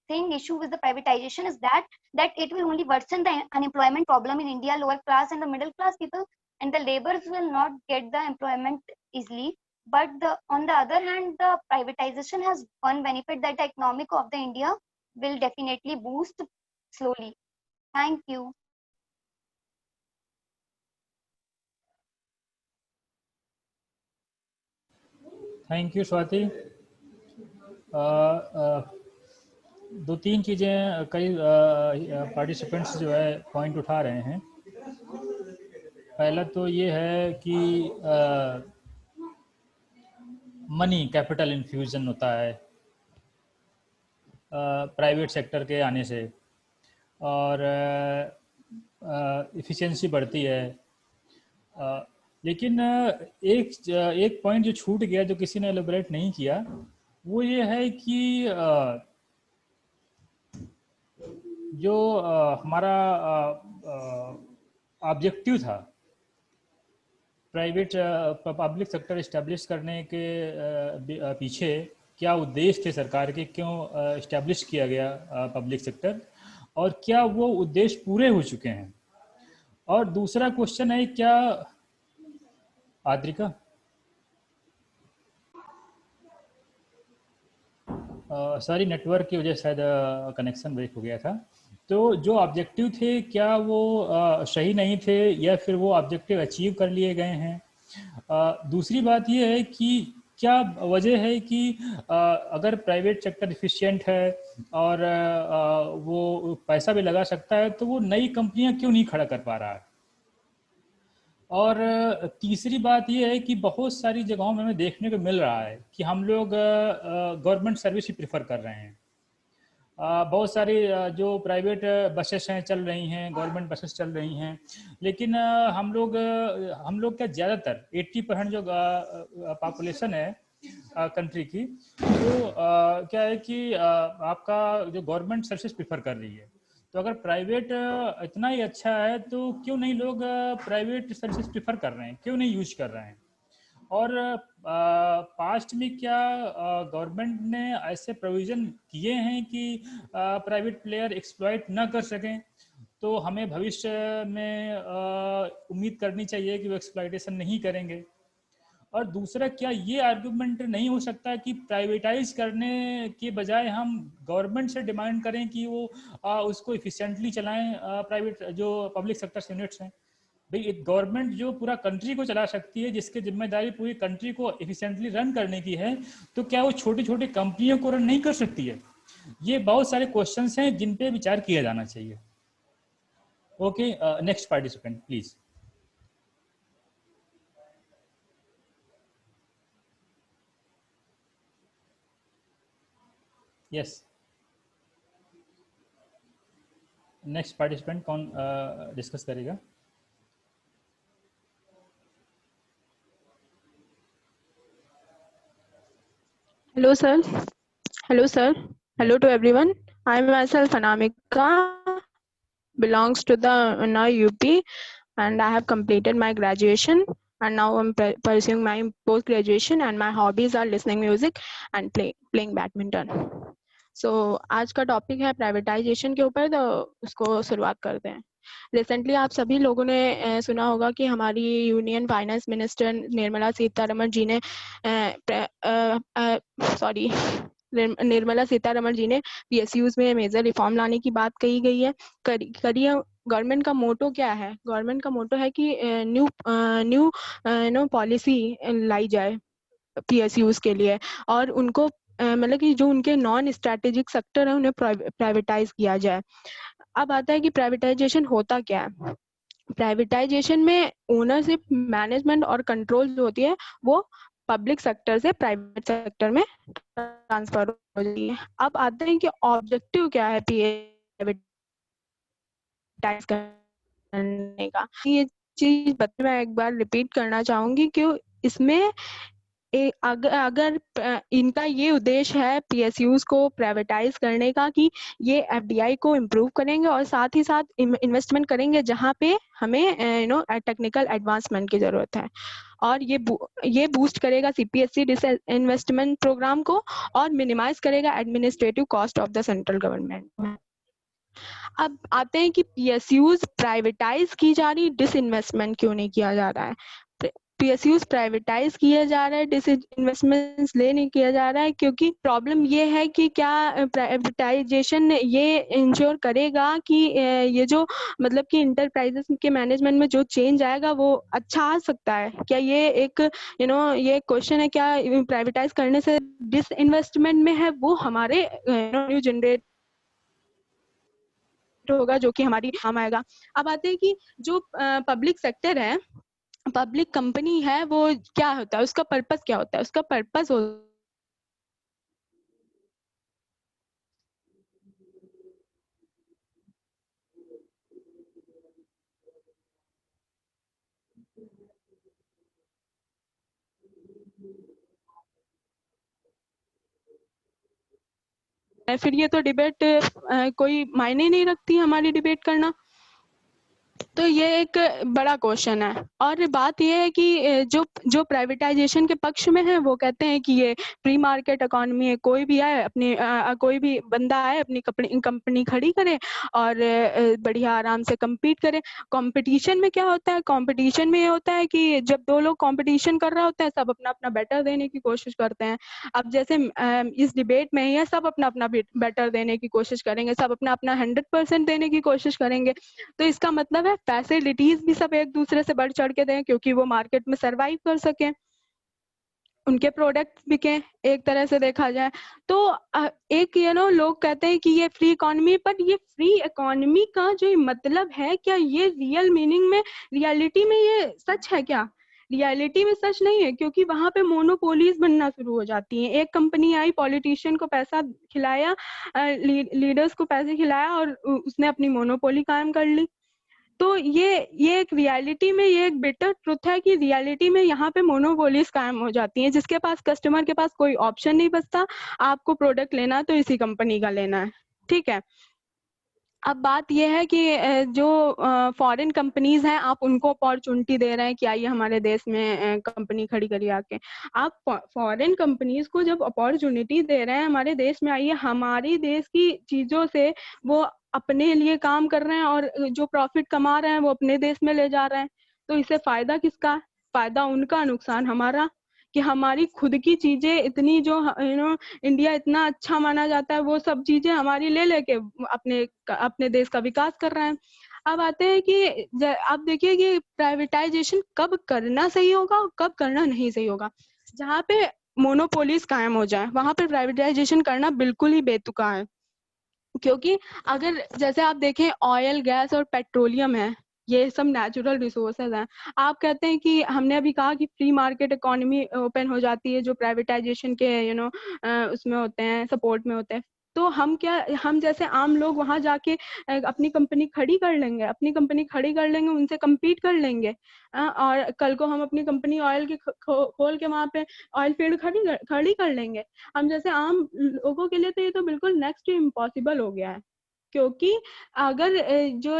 thing issue with the privatization is that it will only worsen the unemployment problem in India, lower class and the middle class people, and the laborers will not get the employment easily. But on the other hand, the privatization has one benefit, that the economic of the India will definitely boost slowly. Thank you. Thank you Swati. दो तीन चीज़ें कई participants जो है point उठा रहे हैं। पहला तो ये है कि मनी कैपिटल इन्फ्यूजन होता है प्राइवेट सेक्टर के आने से, और एफिशिएंसी बढ़ती है। लेकिन एक पॉइंट जो छूट गया, जो किसी ने एलोबरेट नहीं किया, वो ये है कि जो हमारा ऑब्जेक्टिव था प्राइवेट पब्लिक सेक्टर इस्टेब्लिश करने के पीछे क्या उद्देश्य थे सरकार के, क्यों इस्टेब्लिश किया गया पब्लिक सेक्टर, और क्या वो उद्देश्य पूरे हो चुके हैं। और दूसरा क्वेश्चन है, क्या आद्रिका सॉरी नेटवर्क की वजह से शायद कनेक्शन ब्रेक हो गया था। तो जो ऑब्जेक्टिव थे क्या वो सही नहीं थे, या फिर वो ऑब्जेक्टिव अचीव कर लिए गए हैं। दूसरी बात ये है कि क्या वजह है कि अगर प्राइवेट सेक्टर एफिशिएंट है और वो पैसा भी लगा सकता है, तो वो नई कंपनियां क्यों नहीं खड़ा कर पा रहा है। और तीसरी बात ये है कि बहुत सारी जगहों में हमें देखने को मिल रहा है कि हम लोग गवर्नमेंट सर्विस ही प्रेफर कर रहे हैं। बहुत सारी जो प्राइवेट बसेस हैं चल रही हैं, गवर्नमेंट बसेस चल रही हैं, लेकिन हम लोग क्या ज़्यादातर 80% जो पॉपुलेशन है कंट्री की, वो क्या है कि आपका जो गवर्नमेंट सर्विस प्रेफर कर रही है। तो अगर प्राइवेट इतना ही अच्छा है तो क्यों नहीं लोग प्राइवेट सर्विसेज प्रेफर कर रहे हैं, क्यों नहीं यूज कर रहे हैं। और पास्ट में क्या गवर्नमेंट ने ऐसे प्रोविज़न किए हैं कि प्राइवेट प्लेयर एक्सप्लॉइट ना कर सकें, तो हमें भविष्य में उम्मीद करनी चाहिए कि वो एक्सप्लॉइटेशन नहीं करेंगे। और दूसरा, क्या ये आर्गुमेंट नहीं हो सकता कि प्राइवेटाइज करने के बजाय हम गवर्नमेंट से डिमांड करें कि वो उसको इफिशिएंटली चलाएं, प्राइवेट जो पब्लिक सेक्टर यूनिट्स हैं। भाई गवर्नमेंट जो पूरा कंट्री को चला सकती है, जिसकी जिम्मेदारी पूरी कंट्री को एफिशिएंटली रन करने की है, तो क्या वो छोटी छोटी कंपनियों को रन नहीं कर सकती है। ये बहुत सारे क्वेश्चंस हैं जिन पे विचार किया जाना चाहिए। Okay, next participant please. Yes, next participant कौन डिस्कस करेगा। Hello, sir. Hello, sir. Hello to everyone. I myself, Anamika, belongs to the UP, and I have completed my graduation, and now I'm pursuing my post graduation, and my hobbies are listening music and playing badminton. So आज का topic है privatisation के ऊपर, तो उसको शुरुआत करते हैं। रिसेंटली आप सभी लोगों ने सुना होगा कि हमारी union finance minister Nirmala Sitharaman ji ने PSUs में मेजर रिफॉर्म लाने की बात कही गई है। गवर्नमेंट का मोटो क्या है? गवर्नमेंट का मोटो है कि न्यू पॉलिसी लाई जाए PSUs के लिए, और उनको मतलब कि जो उनके नॉन स्ट्रैटेजिक सेक्टर है उन्हें प्राइवेटाइज किया जाए। अब आता है कि प्राइवेटाइजेशन होता क्या है। प्राइवेटाइजेशन में ओनरशिप, मैनेजमेंट और कंट्रोल जो होती है वो पब्लिक सेक्टर से प्राइवेट सेक्टर में ट्रांसफर हो जाती है। अब आते हैं कि ऑब्जेक्टिव क्या है प्राइवेटाइज करने का। ये चीज मैं एक बार रिपीट करना चाहूंगी कि इसमें अगर इनका ये उद्देश्य है पीएसयूज को प्राइवेटाइज करने का कि ये एफडीआई को इम्प्रूव करेंगे और साथ ही साथ इन्वेस्टमेंट करेंगे जहाँ पे हमें टेक्निकल एडवांसमेंट की जरूरत है, और ये बूस्ट करेगा सीपीएससी इन्वेस्टमेंट प्रोग्राम को और मिनिमाइज करेगा administrative cost of the central government. अब आते हैं कि पीएसयूज प्राइवेटाइज की जा रही, डिसइन्वेस्टमेंट क्यों नहीं किया जा रहा है। पीएसयूज प्राइवेटाइज किया जा रहा है, डिसइन्वेस्टमेंट ले नहीं किया जा रहा है, क्योंकि प्रॉब्लम ये है कि क्या प्राइवेटाइजेशन ये इंश्योर करेगा कि ये जो मतलब कि इंटरप्राइजेस के मैनेजमेंट में जो चेंज आएगा वो अच्छा आ सकता है क्या? ये एक ये क्वेश्चन है। क्या प्राइवेटाइज करने से डिसइन्वेस्टमेंट में है वो हमारे न्यू जनरेट होगा जो कि हमारी काम आएगा। अब आते हैं कि जो पब्लिक सेक्टर है, पब्लिक कंपनी है, वो क्या होता है, उसका पर्पस क्या होता है? उसका पर्पस फिर ये तो डिबेट कोई मायने नहीं रखती हमारी डिबेट करना। तो ये एक बड़ा क्वेश्चन है। और बात ये है कि जो प्राइवेटाइजेशन के पक्ष में है वो कहते हैं कि ये फ्री मार्केट इकोनॉमी है, कोई भी आए अपनी कोई भी बंदा आए अपनी कंपनी खड़ी करे और बढ़िया आराम से compete करे। कंपटीशन में क्या होता है? कंपटीशन में ये होता है कि जब दो लोग कंपटीशन कर रहे होते हैं सब अपना अपना बेटर देने की कोशिश करते हैं। अब जैसे इस डिबेट में ये सब अपना अपना बेटर देने की कोशिश करेंगे, सब अपना अपना 100% देने की कोशिश करेंगे। तो इसका मतलब है फैसिलिटीज भी सब एक दूसरे से बढ़ चढ़ के दें क्योंकि वो मार्केट में सरवाइव कर सके, उनके प्रोडक्ट बिके एक तरह से देखा जाए तो। एक लोग कहते हैं कि ये फ्री इकोनॉमी, पर ये फ्री इकोनॉमी का जो मतलब है क्या ये रियल मीनिंग में, रियलिटी में ये सच है क्या? रियलिटी में सच नहीं है, क्योंकि वहां पे मोनोपोलीज बनना शुरू हो जाती हैं। एक कंपनी आई, पॉलिटिशियन को पैसा खिलाया, लीडर्स को पैसे खिलाया और उसने अपनी मोनोपोली कायम कर ली। तो ये एक रियलिटी में ये एक बिटर ट्रुथ है कि रियलिटी में यहाँ पे मोनोपोलीज कायम हो जाती हैं, जिसके पास कस्टमर के पास कोई ऑप्शन नहीं बचता। आपको प्रोडक्ट लेना तो इसी कंपनी का लेना है, ठीक है। अब बात यह है कि जो फॉरेन कंपनीज हैं आप उनको अपॉर्चुनिटी दे रहे हैं कि आइए हमारे देश में कंपनी खड़ी करिए आके। आप फॉरेन कंपनीज को जब अपॉर्चुनिटी दे रहे हैं हमारे देश में आइए, हमारी देश की चीजों से वो अपने लिए काम कर रहे हैं और जो प्रॉफिट कमा रहे हैं वो अपने देश में ले जा रहे हैं। तो इससे फायदा किसका? फायदा उनका, नुकसान हमारा। कि हमारी खुद की चीजें इतनी जो इंडिया इतना अच्छा माना जाता है वो सब चीजें हमारी ले लेके अपने देश का विकास कर रहे हैं। अब आते हैं कि आप देखिए कि प्राइवेटाइजेशन कब करना सही होगा और कब करना नहीं सही होगा। जहाँ पे मोनोपोलीज कायम हो जाए वहां पे प्राइवेटाइजेशन करना बिल्कुल ही बेतुका है, क्योंकि अगर जैसे आप देखें ऑयल, गैस और पेट्रोलियम है, ये सब नेचुरल रिसोर्सेज हैं। आप कहते हैं कि हमने अभी कहा कि फ्री मार्केट इकोनॉमी ओपन हो जाती है जो प्राइवेटाइजेशन के उसमें होते हैं, सपोर्ट में होते हैं। तो हम जैसे आम लोग वहां जाके अपनी कंपनी खड़ी कर लेंगे, उनसे compete कर लेंगे। और कल को हम अपनी कंपनी ऑयल की खोल के वहां पे ऑयल फील्ड खड़ी कर लेंगे। हम जैसे आम लोगों के लिए तो ये तो बिल्कुल नेक्स्ट इम्पॉसिबल हो गया है, क्योंकि अगर जो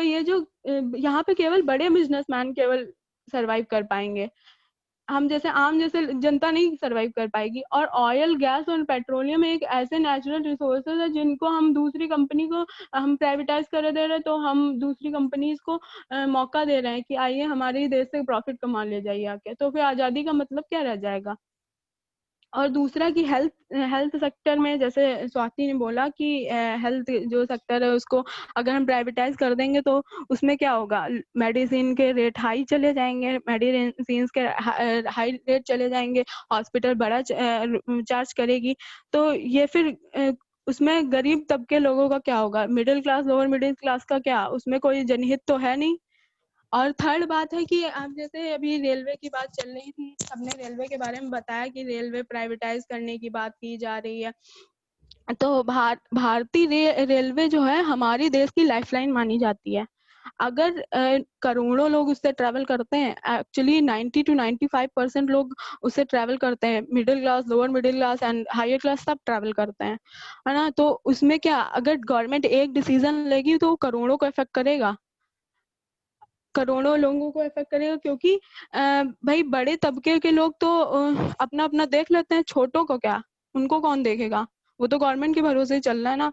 यहाँ पे केवल बड़े बिजनेसमैन केवल सरवाइव कर पाएंगे, हम जैसे आम जैसे जनता नहीं सरवाइव कर पाएगी। और ऑयल, गैस और पेट्रोलियम एक ऐसे नेचुरल रिसोर्सेज है जिनको हम दूसरी कंपनी को हम प्राइवेटाइज कर दे रहे हैं, तो हम दूसरी कंपनीज को मौका दे रहे हैं कि आइए हमारे देश से प्रॉफिट कमा ले जाइए आके। तो फिर आज़ादी का मतलब क्या रह जाएगा? और दूसरा कि हेल्थ सेक्टर में जैसे स्वाति ने बोला कि हेल्थ जो सेक्टर है उसको अगर हम प्राइवेटाइज कर देंगे तो उसमें क्या होगा? मेडिसिन के रेट हाई चले जाएंगे, मेडिसिन के हाई रेट चले जाएंगे, हॉस्पिटल बड़ा चार्ज करेगी। तो ये फिर उसमें गरीब तबके लोगों का क्या होगा? Middle class, lower middle class का क्या? उसमें कोई जनहित तो है नहीं। और थर्ड बात है कि आप जैसे अभी रेलवे की बात चल रही थी, सबने रेलवे के बारे में बताया कि रेलवे प्राइवेटाइज करने की बात की जा रही है। तो भारतीय रेलवे जो है हमारी देश की लाइफलाइन मानी जाती है। अगर करोड़ों लोग उससे ट्रैवल करते हैं, एक्चुअली 90 to 95% लोग उससे ट्रैवल करते हैं, middle class, lower middle class and higher class सब ट्रैवल करते हैं, है ना। तो उसमें क्या, अगर गवर्नमेंट एक डिसीजन लेगी तो करोड़ों को इफेक्ट करेगा, करोड़ों लोगों को इफेक्ट करेगा, क्योंकि भाई बड़े तबके के लोग तो अपना अपना देख लेते हैं, छोटों को क्या, उनको कौन देखेगा, वो तो गवर्नमेंट के भरोसे ही चल रहा है ना।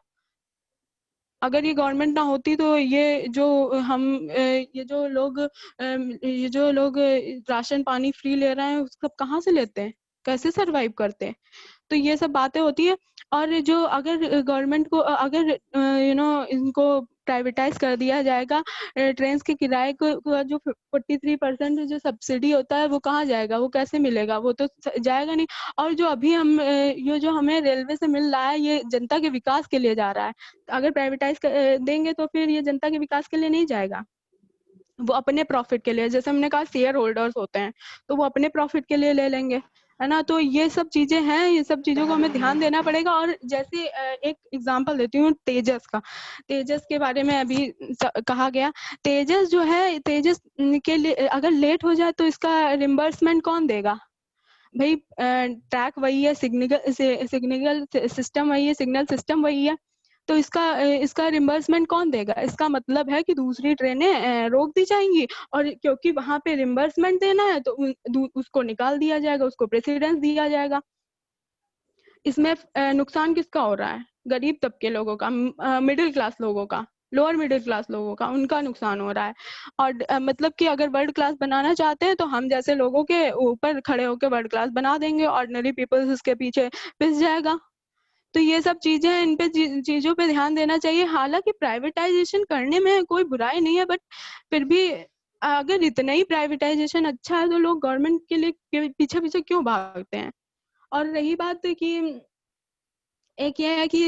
अगर ये गवर्नमेंट ना होती तो ये जो लोग राशन पानी फ्री ले रहे हैं, सब कहाँ से लेते हैं, कैसे सरवाइव करते हैं। तो ये सब बातें होती है। और जो अगर गवर्नमेंट को अगर इनको प्राइवेटाइज कर दिया जाएगा, ट्रेन के किराए को जो 43% जो सब्सिडी होता है वो कहाँ जाएगा, वो कैसे मिलेगा, वो तो जाएगा नहीं। और जो अभी ये जो हमें रेलवे से मिल रहा है ये जनता के विकास के लिए जा रहा है। अगर प्राइवेटाइज देंगे तो फिर ये जनता के विकास के लिए नहीं जाएगा, वो अपने प्रॉफिट के लिए, जैसे हमने कहा शेयर होल्डर्स होते हैं तो वो अपने प्रॉफिट के लिए ले लेंगे, है ना। तो ये सब चीजें हैं, ये सब चीजों को हमें ध्यान देना पड़ेगा। और जैसे एक एग्जांपल देती हूँ तेजस का, तेजस के बारे में अभी कहा गया, तेजस जो है, तेजस के लिए अगर लेट हो जाए तो इसका रिम्बर्समेंट कौन देगा भाई। ट्रैक वही है, सिग्नल सिस्टम वही है, सिग्नल सिस्टम वही है, तो इसका रिम्बर्समेंट कौन देगा। इसका मतलब है कि दूसरी ट्रेनें रोक दी जाएंगी, और क्योंकि वहां पे रिम्बर्समेंट देना है तो उसको निकाल दिया जाएगा, उसको प्रेसिडेंस दिया जाएगा। इसमें नुकसान किसका हो रहा है, गरीब तबके लोगों का, मिडिल क्लास लोगों का, लोअर मिडिल क्लास लोगों का, उनका नुकसान हो रहा है। और मतलब कि अगर वर्ल्ड क्लास बनाना चाहते हैं तो हम जैसे लोगों के ऊपर खड़े होकर वर्ल्ड क्लास बना देंगे, ऑर्डिनरी पीपल्स इसके पीछे पिस जाएगा। तो ये सब चीजें, इन पे चीजों पे ध्यान देना चाहिए। हालांकि प्राइवेटाइजेशन करने में कोई बुराई नहीं है, बट फिर भी अगर इतना ही प्राइवेटाइजेशन अच्छा है तो लोग गवर्नमेंट के लिए पीछे पीछे क्यों भागते हैं। और रही बात कि एक ये है कि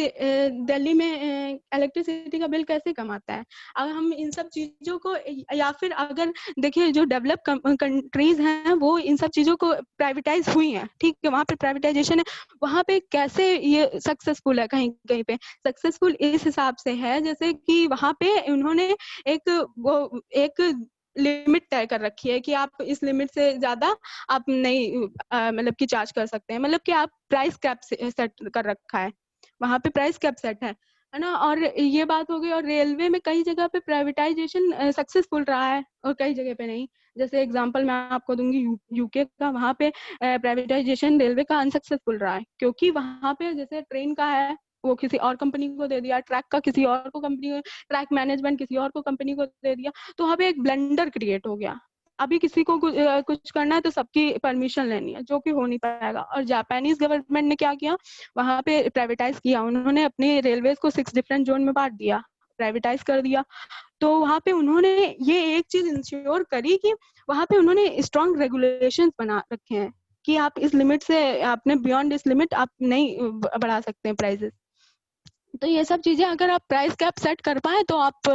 दिल्ली में इलेक्ट्रिसिटी का बिल कैसे कम आता है। अगर हम इन सब चीजों को, या फिर अगर देखिए जो डेवलप कंट्रीज हैं वो इन सब चीजों को प्राइवेटाइज हुई हैं, ठीक है, वहाँ पे प्राइवेटाइजेशन है, वहाँ पे कैसे ये सक्सेसफुल है, कहीं कहीं पे सक्सेसफुल इस हिसाब से है जैसे कि वहाँ पे उन्होंने एक लिमिट तय कर रखी है कि आप इस लिमिट से ज्यादा आप नहीं मतलब कि चार्ज कर सकते हैं, मतलब कि आप प्राइस कैप सेट कर रखा है, वहां पे प्राइस कैप सेट है ना। और ये बात हो गई। और रेलवे में कई जगह पे प्राइवेटाइजेशन सक्सेसफुल रहा है और कई जगह पे नहीं। जैसे एग्जांपल मैं आपको दूंगी यूके का, वहां पे प्राइवेटाइजेशन रेलवे का अनसक्सेसफुल रहा है, क्योंकि वहां पे जैसे ट्रेन का है वो किसी और कंपनी को दे दिया, ट्रैक का किसी और को कंपनी को, ट्रैक मैनेजमेंट किसी और को कंपनी को दे दिया, तो वहाँ पे एक ब्लेंडर क्रिएट हो गया। अभी किसी को कुछ करना है तो सबकी परमिशन लेनी है, जो कि हो नहीं पाएगा। और जापानीज गवर्नमेंट ने क्या किया, वहां पे प्राइवेटाइज किया, उन्होंने अपने रेलवे को 6 डिफरेंट जोन में बांट दिया, प्राइवेटाइज कर दिया। तो वहां पे उन्होंने ये एक चीज इंश्योर करी कि वहां पे उन्होंने स्ट्रॉन्ग रेगुलेशंस बना रखे हैं कि आप इस लिमिट से, आपने बियॉन्ड इस लिमिट आप नहीं बढ़ा सकते हैं प्राइजेस। तो ये सब चीजें अगर आप प्राइस कैप सेट कर पाए तो आप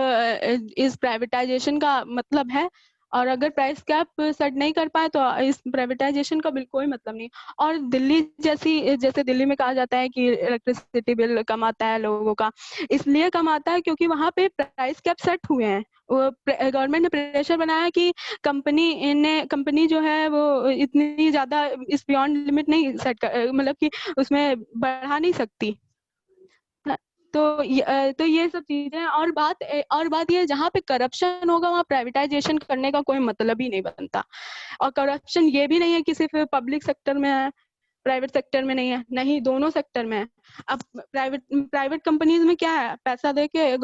इस प्राइवेटाइजेशन का मतलब है, और अगर प्राइस कैप सेट नहीं कर पाए तो इस प्राइवेटाइजेशन का बिल्कुल कोई मतलब नहीं। और दिल्ली जैसे दिल्ली में कहा जाता है कि इलेक्ट्रिसिटी बिल कम आता है लोगों का, इसलिए कम आता है क्योंकि वहां पे प्राइस कैप सेट हुए हैं। गवर्नमेंट ने प्रेशर बनाया कि कंपनी जो है वो इतनी ज्यादा इस बियॉन्ड लिमिट नहीं सेट कर, मतलब कि उसमें बढ़ा नहीं सकती। तो ये सब चीजें। और बात ये, जहाँ पे करप्शन होगा वहाँ प्राइवेटाइजेशन करने का कोई मतलब ही नहीं बनता। और करप्शन ये भी नहीं है कि सिर्फ पब्लिक सेक्टर में है, प्राइवेट सेक्टर में नहीं है, नहीं, दोनों सेक्टर में है। अब प्राइवेट कंपनीज में क्या है, पैसा देके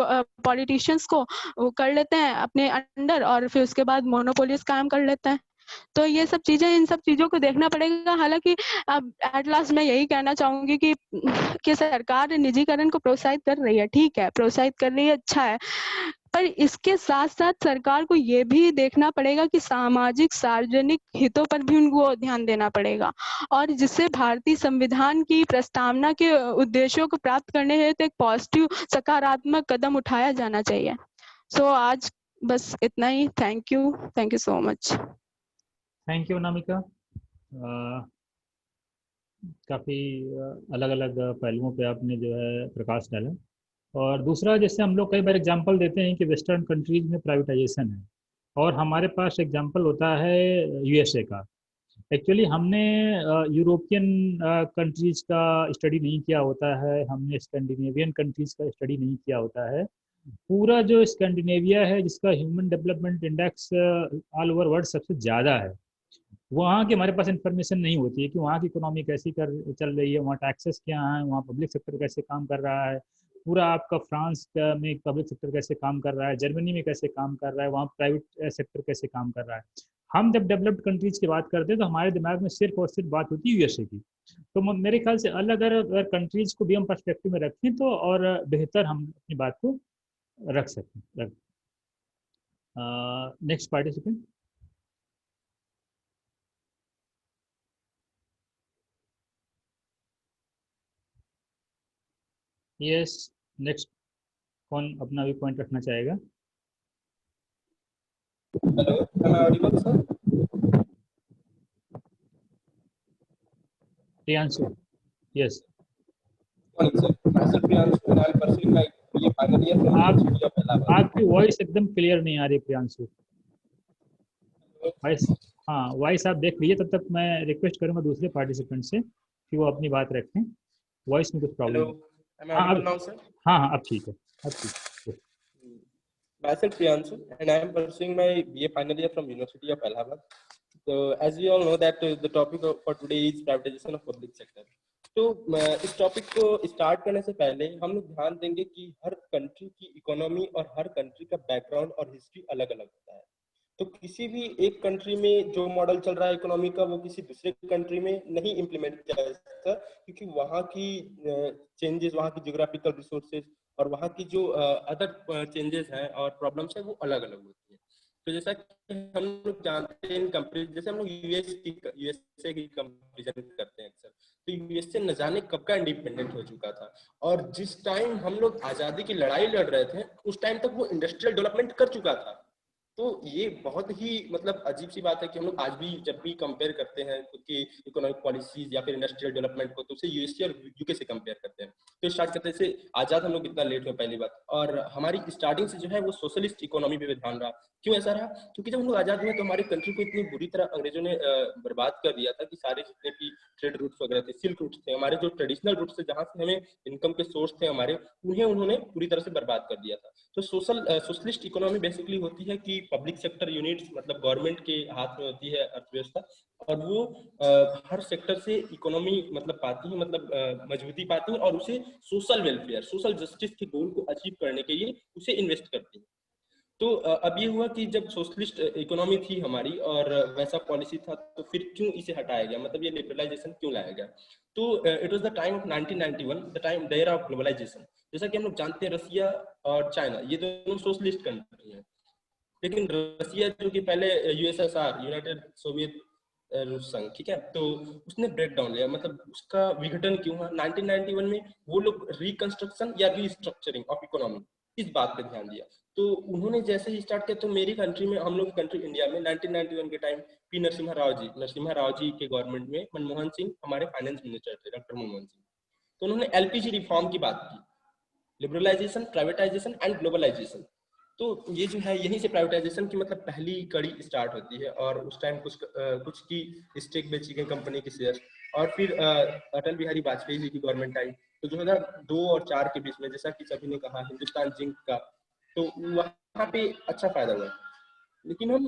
पॉलिटिशियंस को वो कर लेते हैं अपने अंडर, और फिर उसके बाद मोनोपोलिस कायम कर लेते हैं। तो ये सब चीजें, इन सब चीजों को देखना पड़ेगा। हालांकि अब एट लास्ट मैं यही कहना चाहूंगी कि सरकार निजीकरण को प्रोत्साहित कर रही है, ठीक है, प्रोत्साहित कर रही है, अच्छा है, पर इसके साथ साथ सरकार को ये भी देखना पड़ेगा कि सामाजिक सार्वजनिक हितों पर भी उनको ध्यान देना पड़ेगा, और जिससे भारतीय संविधान की प्रस्तावना के उद्देश्यों को प्राप्त करने हेतु एक पॉजिटिव सकारात्मक कदम उठाया जाना चाहिए। सो आज बस इतना ही। Thank you so much. Thank you Anamika. काफ़ी अलग अलग पहलुओं पे आपने जो है प्रकाश डाला। और दूसरा, जैसे हम लोग कई बार एग्जांपल देते हैं कि वेस्टर्न कंट्रीज में प्राइवेटाइजेशन है और हमारे पास एग्जांपल होता है यूएसए का। एक्चुअली हमने यूरोपियन कंट्रीज का स्टडी नहीं किया होता है, हमने स्कैंडिनेवियन कंट्रीज का स्टडी नहीं किया होता है। पूरा जो स्कैंडिनेविया है, जिसका human development index all over world सबसे ज़्यादा है, वहाँ की हमारे पास इंफॉर्मेशन नहीं होती है कि वहाँ की इकोनॉमी कैसी चल रही है, वहाँ टैक्सेस क्या हैं, वहाँ पब्लिक सेक्टर कैसे काम कर रहा है, पूरा आपका फ्रांस में पब्लिक सेक्टर कैसे काम कर रहा है, जर्मनी में कैसे काम कर रहा है, वहाँ प्राइवेट सेक्टर कैसे काम कर रहा है। हम जब डेवलप्ड कंट्रीज की बात करते हैं तो हमारे दिमाग में सिर्फ और सिर्फ बात होती है यूएसए की। तो मेरे ख्याल से अलग अगर कंट्रीज को भी हम पर्सपेक्टिव में रखें तो और बेहतर हम अपनी बात को रख सकते हैं। Next participant. यस, नेक्स्ट कौन अपना भी पॉइंट रखना चाहेगा? Hello, am I audible, sir? Priyanshu, yes. Morning, sir. Myself Priyanshu, and I'm pursuing my BA final year from University of Allahabad. आपकी वॉइस एकदम क्लियर नहीं आ रही प्रियांशु। वॉइस, हाँ वॉइस आप देख लीजिए, तब तक मैं रिक्वेस्ट करूंगा दूसरे पार्टिसिपेंट से कि वो अपनी बात रखें। वॉइस में कुछ problem Hello, am I audible now, sir? हाँ हाँ अब ठीक है, अब ठीक है। Myself Priyanshu, and I am pursuing my BA final year from University of Allahabad. So, as we all know that the topic for today is privatization of public sector. तो इस टॉपिक को स्टार्ट करने से पहले हम लोग ध्यान देंगे कि हर कंट्री की इकोनॉमी और हर कंट्री का बैकग्राउंड और हिस्ट्री अलग अलग होता है। तो किसी भी एक कंट्री में जो मॉडल चल रहा है इकोनॉमी का, वो किसी दूसरे कंट्री में नहीं इम्प्लीमेंट किया जा सकता, क्योंकि वहाँ की चेंजेस, वहाँ की जियोग्राफिकल रिसोर्सेज और वहाँ की जो अदर चेंजेस हैं और प्रॉब्लम्स हैं वो अलग अलग होती है। तो जैसा कि हम लोग जानते हैं इन कंपनीज, जैसे हम लोग यूएसए की कंपेरिजन करते हैं अक्सर, तो यूएसए न जाने कब का इंडिपेंडेंट हो चुका था और जिस टाइम हम लोग आजादी की लड़ाई लड़ रहे थे उस टाइम तक वो इंडस्ट्रियल डेवलपमेंट कर चुका था। तो ये बहुत ही मतलब अजीब सी बात है कि हम लोग आज भी जब भी कंपेयर करते हैं खुद की इकोनॉमिक पॉलिसीज या फिर इंडस्ट्रियल डेवलपमेंट को, तो उसे यूएसए और यूके से कंपेयर करते हैं। तो स्टार्ट करते से आजाद हम लोग कितना लेट हुए पहली बात, और हमारी स्टार्टिंग से जो है वो सोशलिस्ट इकोनॉमी पे ध्यान रहा। क्यों ऐसा रहा? क्योंकि जब हम लोग आजाद हुए तो हमारी कंट्री को इतनी बुरी तरह अंग्रेजों ने बर्बाद कर दिया था कि सारे जितने भी ट्रेड रूट्स वगैरह थे, सिल्क रूट्स थे, हमारे जो ट्रेडिशनल रूट्स थे जहाँ से हमें इनकम के सोर्स थे हमारे, उन्हें उन्होंने पूरी तरह से बर्बाद कर दिया था। तो सोशलिस्ट इकोनॉमी बेसिकली होती है कि पब्लिक सेक्टर यूनिट्स मतलब गवर्नमेंट के हाथ में होती है अर्थव्यवस्था, और वो हर सेक्टर से इकोनॉमी मतलब पाती है, मतलब मजबूती पाती है और उसे सोशल वेलफेयर, सोशल जस्टिस के गोल को अचीव करने के लिए उसे इन्वेस्ट करती है। तो अब ये हुआ कि जब सोशलिस्ट इकोनॉमी थी हमारी और वैसा पॉलिसी था, तो फिर क्यों इसे हटाया गया, मतलब ये लिबरलाइजेशन क्यों लाया गया? तो it was the time of 1991, the time the era of globalisation. जैसा कि हम लोग जानते हैं रसिया और चाइना ये दोनों सोशलिस्ट कंट्री हैं, लेकिन रसिया जो कि पहले यूएसएसआर, यूनाइटेड सोवियत रूस संघ, ठीक है, तो उसने ब्रेक डाउन लिया, मतलब उसका विघटन क्यों हुआ 1991 में? वो लोग रिकंस्ट्रक्शन या रीस्ट्रक्चरिंग ऑफ इकोनॉमी इस बात पे ध्यान दिया। तो उन्होंने जैसे ही स्टार्ट किया, तो मेरी कंट्री में, हम लोग कंट्री इंडिया में 1991 के टाइम पी नरसिम्हा राव जी के गवर्नमेंट में मनमोहन सिंह हमारे फाइनेंस मिनिस्टर थे, डॉक्टर मनमोहन सिंह। तो उन्होंने एलपीजी रिफॉर्म की बात की, लिबरलाइजेशन, प्राइवेटाइजेशन एंड ग्लोबलाइजेशन। तो ये जो है यहीं से प्राइवेटाइजेशन की मतलब पहली कड़ी स्टार्ट होती है, और उस टाइम कुछ की स्टेक बेची गई कंपनी के शेयर, और फिर अटल बिहारी वाजपेयी जी की गवर्नमेंट आई। तो 2002 और 4 के बीच में, जैसा कि सभी ने कहा, हिंदुस्तान जिंक का, तो वहाँ पे अच्छा फायदा हुआ। लेकिन हम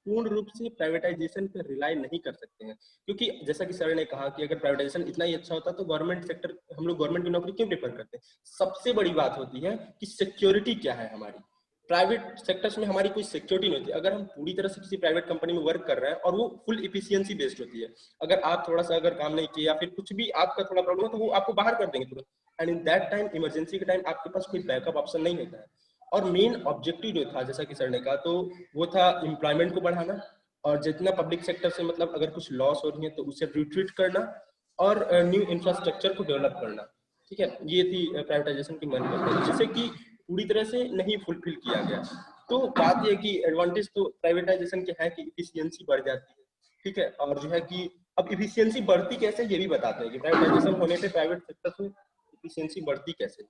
पूर्ण रूप से प्राइवेटाइजेशन पर रिलाई नहीं कर सकते हैं, क्योंकि जैसा कि सर ने कहा कि अगर प्राइवेटाइजेशन इतना ही अच्छा होता तो गवर्नमेंट सेक्टर, हम लोग गवर्नमेंट की नौकरी क्यों प्रेफर करते हैं? सबसे बड़ी बात होती है कि सिक्योरिटी क्या है हमारी। प्राइवेट सेक्टर्स में हमारी कोई सिक्योरिटी नहीं होती। अगर हम पूरी तरह से किसी प्राइवेट कंपनी में वर्क कर रहे हैं और वो फुल इफिशियंसी बेस्ड होती है, अगर आप थोड़ा सा अगर काम नहीं किया या फिर कुछ भी आपका थोड़ा प्रॉब्लम है तो वो आपको बाहर कर देंगे तुरंत, and in that time, emergency के टाइम आपके पास कोई बैकअप ऑप्शन नहीं होता है। और मेन ऑब्जेक्टिव जो था, जैसा कि सर ने कहा, तो वो था एम्प्लॉयमेंट को बढ़ाना, और जितना पब्लिक सेक्टर से मतलब अगर कुछ लॉस हो रही है तो उसे रिट्रीट करना, और न्यू इंफ्रास्ट्रक्चर को डेवलप करना। ठीक है, ये थी प्राइवेटाइजेशन की मेन पर्पस, जिसे कि पूरी तरह से नहीं फुलफिल किया गया। तो बात ये कि एडवांटेज तो प्राइवेटाइजेशन के है कि इफिशियंसी बढ़ जाती है, ठीक है। और जो है कि अब इफिशियंसी बढ़ती कैसे ये भी बताते हैं कि प्राइवेटाइजेशन होने पे प्राइवेट सेक्टर में इफिशियंसी बढ़ती कैसे।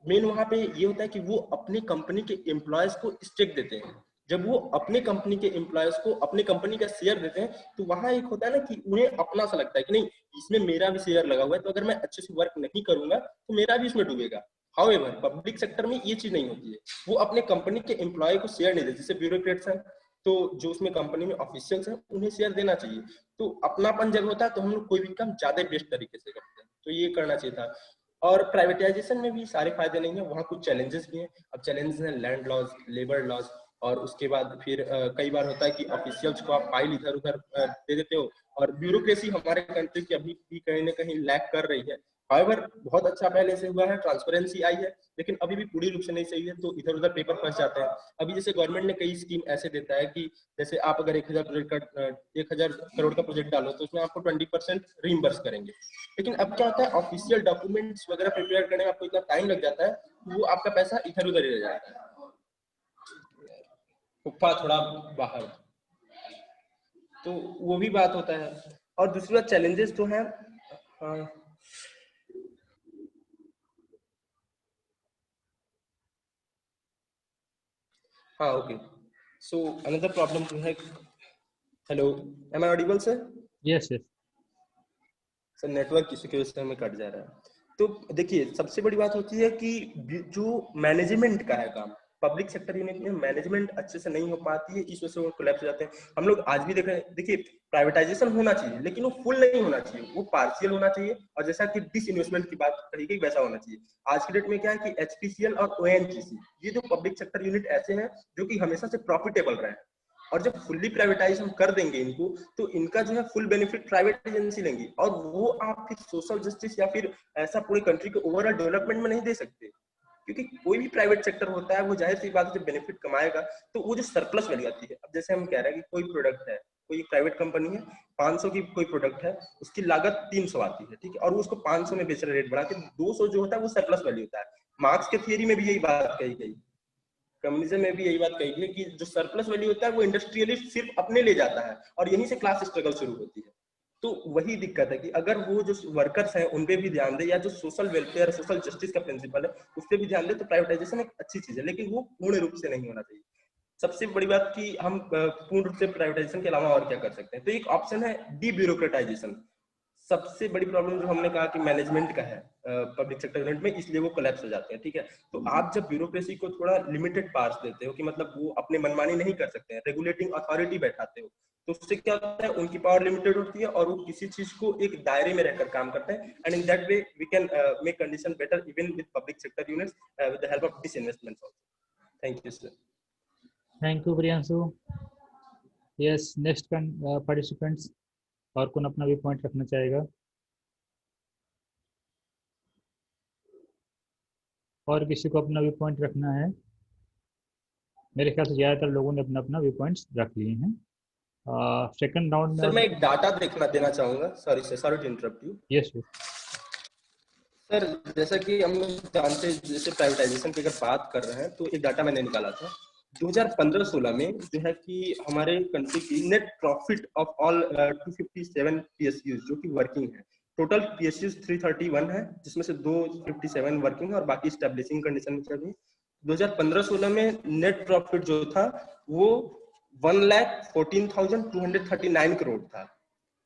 मेन वहां पे ये होता है कि वो अपने कंपनी के एम्प्लॉयज को स्टेक देते हैं। जब वो अपने कंपनी के एम्प्लॉयज को अपने कंपनी का शेयर देते हैं तो वहां एक होता है ना कि उन्हें अपना सा लगता है कि नहीं इसमें मेरा भी शेयर लगा हुआ है, तो अगर मैं अच्छे से वर्क नहीं करूंगा तो मेरा भी इसमें डूबेगा। हाउएवर पब्लिक सेक्टर में ये चीज नहीं होती है, वो अपने कंपनी के एम्प्लॉय को शेयर नहीं देते। जैसे ब्यूरोक्रेट्स हैं तो जो उसमें कंपनी में ऑफिशियल्स हैं उन्हें शेयर देना चाहिए, तो अपनापन जब होता है तो हम लोग कोई भी काम ज्यादा बेस्ट तरीके से करते हैं, तो ये करना चाहिए था। और प्राइवेटाइजेशन में भी सारे फायदे नहीं है, वहाँ कुछ चैलेंजेस भी हैं। अब चैलेंजेस हैं लैंड लॉज, लेबर लॉज, और उसके बाद फिर कई बार होता है कि ऑफिशियल्स को आप फाइल इधर उधर दे देते हो, और ब्यूरोक्रेसी हमारे कंट्री की अभी भी कहीं ना कहीं लैक कर रही है। हाउएवर बहुत अच्छा पहले से हुआ है, ट्रांसपेरेंसी आई है, लेकिन अभी भी पूरी रूप से नहीं सही है, तो इधर उधर पेपर फंस जाते हैं। अभी जैसे गवर्नमेंट ने कई स्कीम ऐसे देता है कि जैसे आप अगर 1000 करोड़ का प्रोजेक्ट डालो तो उसमें आपको 20% रीइंबर्स करेंगे, लेकिन अब क्या होता है ऑफिशियल डॉक्यूमेंट्स वगैरह प्रिपेयर करने में आपको इतना टाइम लग जाता है, वो आपका पैसा इधर उधर ही रह जाता है। फुफ्फा थोड़ा बाहर, तो वो भी बात होता है। और दूसरी बात चैलेंजेस तो है, हाँ ओके, सो अनदर प्रॉब्लम जो है, hello am I audible sir? Yes yes sir network किसी की वजह से हमें कट जा रहा है। तो देखिए सबसे बड़ी बात होती है कि जो मैनेजमेंट का है काम, पब्लिक सेक्टर यूनिट में मैनेजमेंट अच्छे से नहीं हो पाती है, इस वजह से वो कोलैप्स हो जाते हैं। हम लोग आज भी देख रहे हैं, देखिए प्राइवेटाइजेशन होना चाहिए लेकिन वो फुल नहीं होना चाहिए, वो पार्शियल होना चाहिए, और जैसा कि डिसइन्वेस्टमेंट की बात कही गई वैसा होना चाहिए। आज की डेट में क्या है कि एचपीसीएल और ओएनजीसी ये जो पब्लिक सेक्टर यूनिट ऐसे हैं जो कि हमेशा से प्रॉफिटेबल रहे, और जब फुल्ली प्राइवेटाइज हम कर देंगे इनको तो इनका जो है फुल बेनिफिट प्राइवेट एजेंसी लेंगी, और वो आप फिर सोशल जस्टिस या फिर ऐसा पूरे कंट्री के ओवरऑल डेवलपमेंट में नहीं दे सकते। क्योंकि कोई भी प्राइवेट सेक्टर होता है वो जाहिर सी बात है जब बेनिफिट कमाएगा तो वो जो सरप्लस वैल्यू आती है। अब जैसे हम कह रहे हैं कि कोई प्रोडक्ट है, कोई प्राइवेट कंपनी है, 500 की कोई प्रोडक्ट है, उसकी लागत 300 आती है, ठीक है, और वो उसको 500 में बेच रहे, रेट बढ़ा के 200 जो होता है वो सरप्लस वैल्यू होता है। मार्क्स के थियरी में भी यही बात कही गई, कम्युनिज्म में भी यही बात कही गई कि जो सरप्लस वैल्यू होता है वो इंडस्ट्रियलिस्ट सिर्फ अपने ले जाता है, और यहीं से क्लास स्ट्रगल शुरू होती है। तो वही दिक्कत है कि अगर वो जो वर्कर्स हैं उन पे भी ध्यान दे, या जो सोशल वेलफेयर सोशल जस्टिस का प्रिंसिपल है उस पर भी ध्यान दे, तो प्राइवेटाइजेशन एक अच्छी चीज है, लेकिन वो पूर्ण रूप से नहीं होना चाहिए। सबसे बड़ी बात कि हम पूर्ण रूप से प्राइवेटाइजेशन के अलावा और क्या कर सकते हैं, तो एक ऑप्शन है डी ब्यूरोक्रेटाइजेशन। सबसे बड़ी प्रॉब्लम जो हमने कहा कि मैनेजमेंट का है पब्लिक सेक्टर यूनिट में, इसलिए वो कोलैप्स हो जाते हैं, ठीक है। तो आप जब ब्यूरोक्रेसी को थोड़ा लिमिटेड पावर्स देते हो कि मतलब वो अपने मनमानी नहीं कर सकते हैं, रेगुलेटिंग अथॉरिटी बैठाते हो, तो उससे क्या होता है उनकी पावर लिमिटेड होती है और वो किसी चीज को एक दायरे में रहकर काम करते हैं, and in that way we can make condition better even with public sector units with the help of disinvestments also. Thank you sir. Thank you Priyanshu. Yes next participants, और कौन अपना भी पॉइंट रखना चाहेगा? और किसी को अपना व्यू पॉइंट रखना है? मेरे ख्याल से ज्यादातर लोगों ने अपना अपना व्यू पॉइंट्स रख लिए हैं। सेकंड राउंड में सर मैं एक डाटा देना चाहूंगा, sorry to interrupt you. Yes sir जैसा कि हम लोग जानते हैं, जैसे प्राइवेटाइजेशन की अगर बात कर रहे हैं तो एक डाटा मैंने निकाला था 2015-16 में, जो है कि हमारे कंट्री की net profit of all 257 PSUs जो कि वर्किंग है, टोटल पीएसयूज 331 है, जिसमें से 257 वर्किंग है और बाकी स्टैब्लिशिंग कंडीशन में चल रही है। 2015-16 में नेट प्रॉफिट जो था वो 1,14,239 करोड़ था,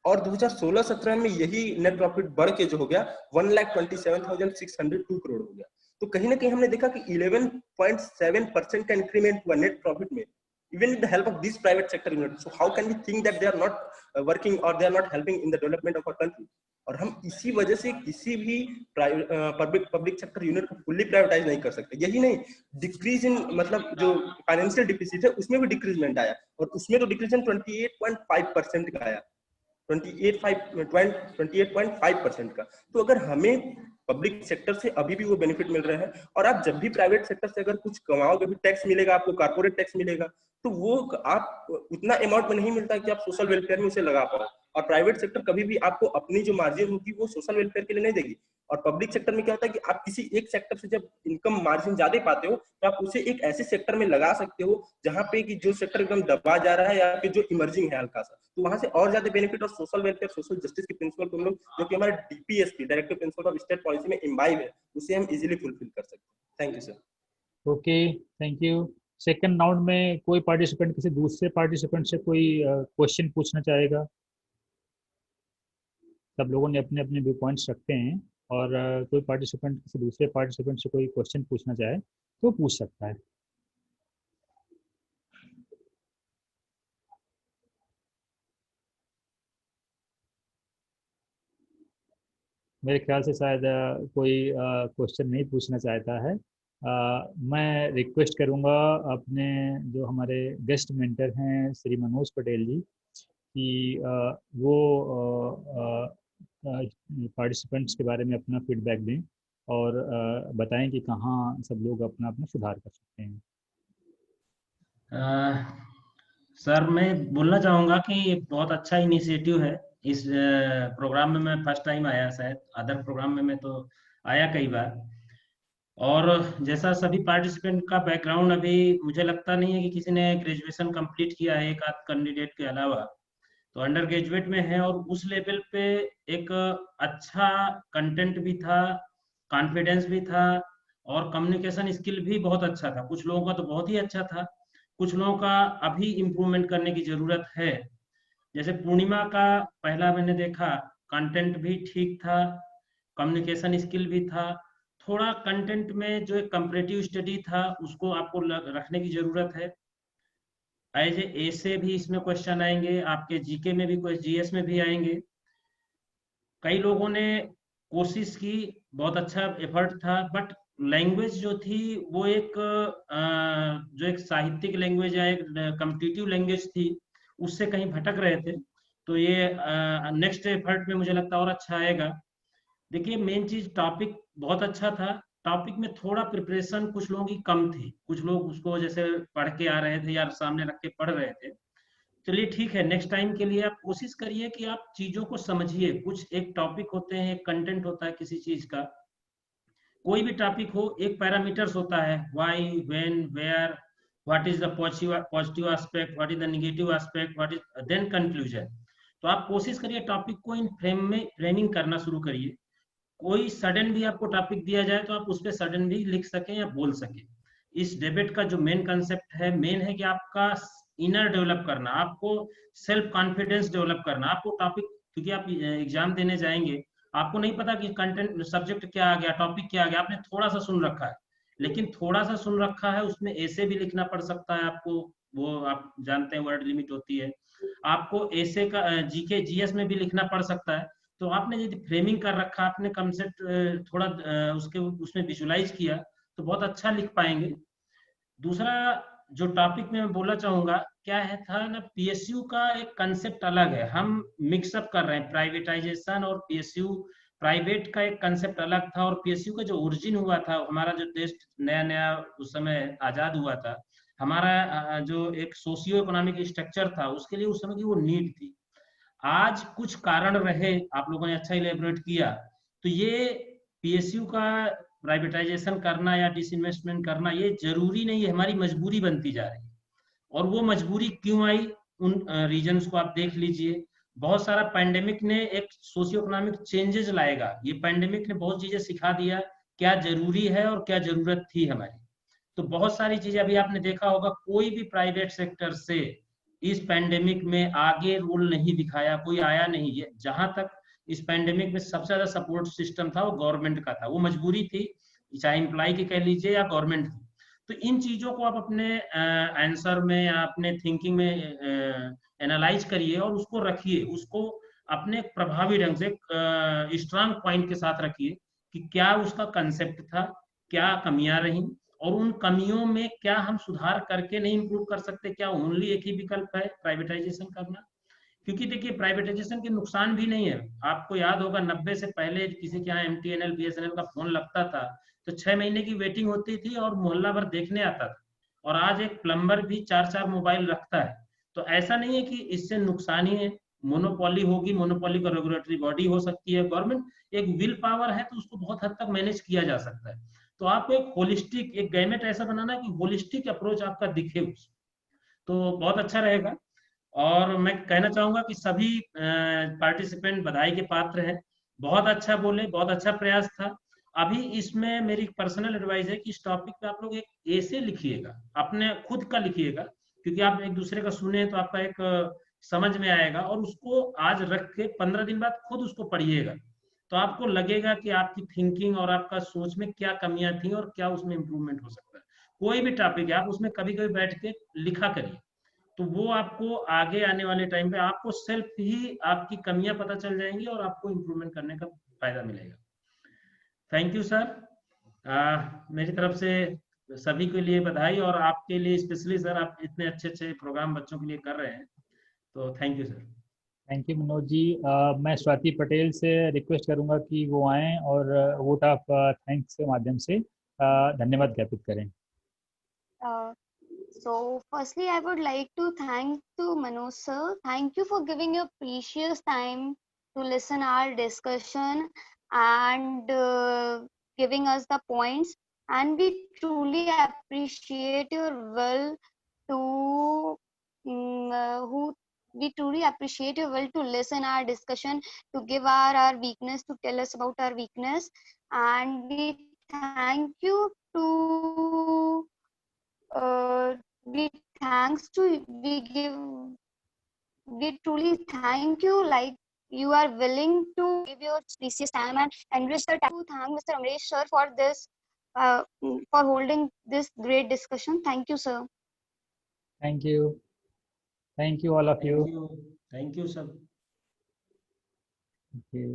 और 2016-17 में यही नेट प्रॉफिट बढ़ के जो हो गया 1,27,602 करोड़ हो गया। तो कहीं ना कहीं हमने देखा कि 11.7% का इंक्रीमेंट हुआ नेट प्रॉफिट में, even with the help of this private sector unit. So how can we think that they are not working or they are not helping in the development of our country? और हम इसी वजह से किसी भी public sector unit को fully privatise नहीं कर सकते। यही नहीं, डिक्रीज इन मतलब जो फाइनेंशियल डिफिसिट है उसमें भी डिक्रीजमेंट आया, और उसमें तो डिक्रीजन 28.5% का आया, 28.5% का। तो अगर हमें पब्लिक सेक्टर से अभी भी वो बेनिफिट मिल रहे हैं, और आप जब भी प्राइवेट सेक्टर से अगर कुछ कमाओगे भी टैक्स मिलेगा, आपको कॉर्पोरेट टैक्स मिलेगा, तो वो आप उतना अमाउंट में नहीं मिलता कि आप सोशल वेलफेयर में उसे लगा पाओ। और प्राइवेट सेक्टर कभी भी आपको अपनी जो मार्जिन होगी वो सोशल वेलफेयर के लिए नहीं देगी, और पब्लिक सेक्टर में क्या होता है कि आप किसी एक सेक्टर से जब इनकम मार्जिन ज्यादा पाते हो तो आप उसे एक ऐसे सेक्टर में लगा सकते हो जहां पे कि जो सेक्टर एकदम दबा जा रहा है या फिर जो इमर्जिंग है हल्का सा, तो वहां से और ज्यादा बेनिफिट और सोशल वेलफेयर सोशल जस्टिस के प्रिंसिपल को हम लोग जो कि हमारे DPSP directive principle of state policy में इम्बाइब है उसे हम इजीली फुलफिल कर सकते हैं। Thank you sir. Okay, thank you. Second round में कोई पार्टिसिपेंट किसी दूसरे पार्टिसिपेंट से कोई क्वेश्चन पूछना चाहेगा? सब लोगों ने अपने अपने व्यू पॉइंट्स रखते हैं और कोई पार्टिसिपेंट किसी दूसरे पार्टिसिपेंट से कोई क्वेश्चन पूछना चाहे तो पूछ सकता है। मेरे ख्याल से शायद कोई क्वेश्चन नहीं पूछना चाहता है। मैं रिक्वेस्ट करूंगा अपने जो हमारे गेस्ट मेंटर हैं श्री मनोज पटेल जी कि वो पार्टिसिपेंट्स के बारे में अपना फीडबैक दें और बताएं कि कहाँ सब लोग अपना अपना सुधार कर सकते हैं। सर मैं बोलना चाहूँगा कि ये बहुत अच्छा इनिशिएटिव है। इस प्रोग्राम में मैं फर्स्ट टाइम आया, शायद अदर प्रोग्राम में मैं तो आया कई बार, और जैसा सभी पार्टिसिपेंट का बैकग्राउंड अभी मुझे लगता नहीं है कि किसी ने ग्रेजुएशन कंप्लीट किया है, एक आध कैंडिडेट के अलावा, तो अंडर ग्रेजुएट में है और उस लेवल पे एक अच्छा कंटेंट भी था, कॉन्फिडेंस भी था और कम्युनिकेशन स्किल भी बहुत अच्छा था। कुछ लोगों का तो बहुत ही अच्छा था, कुछ लोगों का अभी इम्प्रूवमेंट करने की जरूरत है। जैसे पूर्णिमा का पहला मैंने देखा, कंटेंट भी ठीक था, कम्युनिकेशन स्किल भी था, थोड़ा कंटेंट में जो एक कंपैरेटिव स्टडी था उसको आपको रखने की जरूरत है। एज ए से भी इसमें क्वेश्चन आएंगे, आपके जीके में भी, जीएस में भी आएंगे। कई लोगों ने कोशिश की, बहुत अच्छा एफर्ट था, बट लैंग्वेज जो थी वो एक जो एक साहित्यिक लैंग्वेज या एक कॉम्पिटिटिव लैंग्वेज थी, उससे कहीं भटक रहे थे। तो ये नेक्स्ट एफर्ट में मुझे लगता है और अच्छा आएगा। देखिए मेन चीज टॉपिक बहुत अच्छा था, टॉपिक में थोड़ा प्रिपरेशन कुछ लोगों की कम थी, कुछ लोग उसको जैसे पढ़ के आ रहे थे या सामने रख के पढ़ रहे थे। चलिए ठीक है, नेक्स्ट टाइम के लिए आप कोशिश करिए कि आप चीजों को समझिए। कुछ एक टॉपिक होते हैं, एक कंटेंट होता है किसी चीज का, कोई भी टॉपिक हो, एक पैरामीटर्स होता है, why, when, where, what is the positive aspect, what is the negative aspect, what is then conclusion. तो आप कोशिश करिए टॉपिक को इन फ्रेमिंग करना शुरू करिए। कोई सडन भी आपको टॉपिक दिया जाए तो आप उस पर सडन भी लिख सकें या बोल सकें। इस डिबेट का जो मेन कंसेप्ट है, मेन है कि आपका इनर डेवलप करना, आपको सेल्फ कॉन्फिडेंस डेवलप करना। आपको टॉपिक, क्योंकि आप एग्जाम देने जाएंगे, आपको नहीं पता कि कंटेंट सब्जेक्ट क्या आ गया, टॉपिक क्या आ गया, आपने थोड़ा सा सुन रखा है, लेकिन थोड़ा सा सुन रखा है उसमें ऐसे भी लिखना पड़ सकता है आपको, वो आप जानते हैं वर्ड लिमिट होती है। आपको ऐसे का जीके जीएस में भी लिखना पड़ सकता है। तो आपने यदि फ्रेमिंग कर रखा, आपने कंसेप्ट थोड़ा उसके उसमें विजुलाइज किया तो बहुत अच्छा लिख पाएंगे। दूसरा जो टॉपिक में मैं बोलना चाहूंगा, क्या है था ना, पीएसयू का एक कंसेप्ट अलग है, हम मिक्सअप कर रहे हैं प्राइवेटाइजेशन और पीएसयू। प्राइवेट का एक कंसेप्ट अलग था और पीएसयू का जो ओरिजिन हुआ था, हमारा जो देश नया नया उस समय आजाद हुआ था, हमारा जो एक सोशियो इकोनॉमिक स्ट्रक्चर था, उसके लिए उस समय की वो नीड थी। आज कुछ कारण रहे, आप लोगों ने अच्छा इलेबोरेट किया, तो ये पीएसयू का प्राइवेटाइजेशन करना या डिसइन्वेस्टमेंट करना ये जरूरी नहीं है, हमारी मजबूरी बनती जा रही है। और वो मजबूरी क्यों आई, उन रीजन्स को आप देख लीजिए। बहुत सारा पैंडेमिक ने एक सोशियो इकोनॉमिक चेंजेस लाएगा, ये पैंडेमिक ने बहुत चीजें सिखा दिया, क्या जरूरी है और क्या जरूरत थी हमारी। तो बहुत सारी चीजें अभी आपने देखा होगा, कोई भी प्राइवेट सेक्टर से इस पैंडेमिक में आगे रोल नहीं दिखाया, कोई आया नहीं है। जहां तक इस पैंडेमिक में सबसे ज्यादा सपोर्ट सिस्टम था वो गवर्नमेंट का था, वो मजबूरी थी, चाहे एम्प्लॉय की कह लीजिए या गवर्नमेंट की। तो इन चीजों को आप अपने आंसर में या अपने थिंकिंग में एनालाइज करिए और उसको रखिए, उसको अपने प्रभावी ढंग से स्ट्रांग पॉइंट के साथ रखिए कि क्या उसका कंसेप्ट था, क्या कमियां रही और उन कमियों में क्या हम सुधार करके नहीं इंप्रूव कर सकते। क्या ओनली एक ही विकल्प है प्राइवेटाइजेशन करना? क्योंकि देखिए प्राइवेटाइजेशन के नुकसान भी नहीं है। आपको याद होगा 90 से पहले किसी के यहाँ MTNL BSNL का फोन लगता था तो 6 महीने की वेटिंग होती थी और मोहल्ला भर देखने आता था, और आज एक प्लम्बर भी 4-4 मोबाइल रखता है। तो ऐसा नहीं है कि इससे नुकसान ही है, मोनोपोली होगी, मोनोपोली का रेगुलेटरी बॉडी हो सकती है, गवर्नमेंट एक विल पावर है तो उसको बहुत हद तक मैनेज किया जा सकता है। तो आपको एक होलिस्टिक, एक गैमेट ऐसा बनाना है कि होलिस्टिक अप्रोच आपका दिखे उस, तो बहुत अच्छा रहेगा। और मैं कहना चाहूंगा कि सभी पार्टिसिपेंट बधाई के पात्र हैं, बहुत अच्छा बोले, बहुत अच्छा प्रयास था। अभी इसमें मेरी पर्सनल एडवाइस है कि इस टॉपिक पे आप लोग एक ऐसे लिखिएगा, अपने खुद का लिखिएगा, क्योंकि आप एक दूसरे का सुने तो आपका एक समझ में आएगा, और उसको आज रख के 15 दिन बाद खुद उसको पढ़िएगा, तो आपको लगेगा कि आपकी थिंकिंग और आपका सोच में क्या कमियां थी और क्या उसमें इम्प्रूवमेंट हो सकता है। कोई भी टॉपिक है, आप उसमें कभी कभी बैठ के लिखा करिए, तो वो आपको आगे आने वाले टाइम पे आपको सेल्फ ही आपकी कमियां पता चल जाएंगी और आपको इम्प्रूवमेंट करने का फायदा मिलेगा। थैंक यू सर, मेरी तरफ से सभी के लिए बधाई, और आपके लिए स्पेशली सर, आप इतने अच्छे अच्छे प्रोग्राम बच्चों के लिए कर रहे हैं, तो thank you sir. Thank you Manoj ji. मैं स्वाति पटेल से रिक्वेस्ट करूंगा कि वो आएँ और वोट ऑफ थैंक्स के माध्यम से धन्यवाद ज्ञापित करें। So firstly, I would like to thank to Manoj sir. Thank you for giving your precious time to listen our discussion and giving us the points. And we truly appreciate your will to we truly appreciate your will to listen our discussion, to give our weakness, to tell us about our weakness, and we thank you to we truly thank you, like you are willing to give your precious time and enrich the time. To thank Mr. Amresh sir for this for holding this great discussion. Thank you sir. Thank you all of you. Thank you sir. Okay.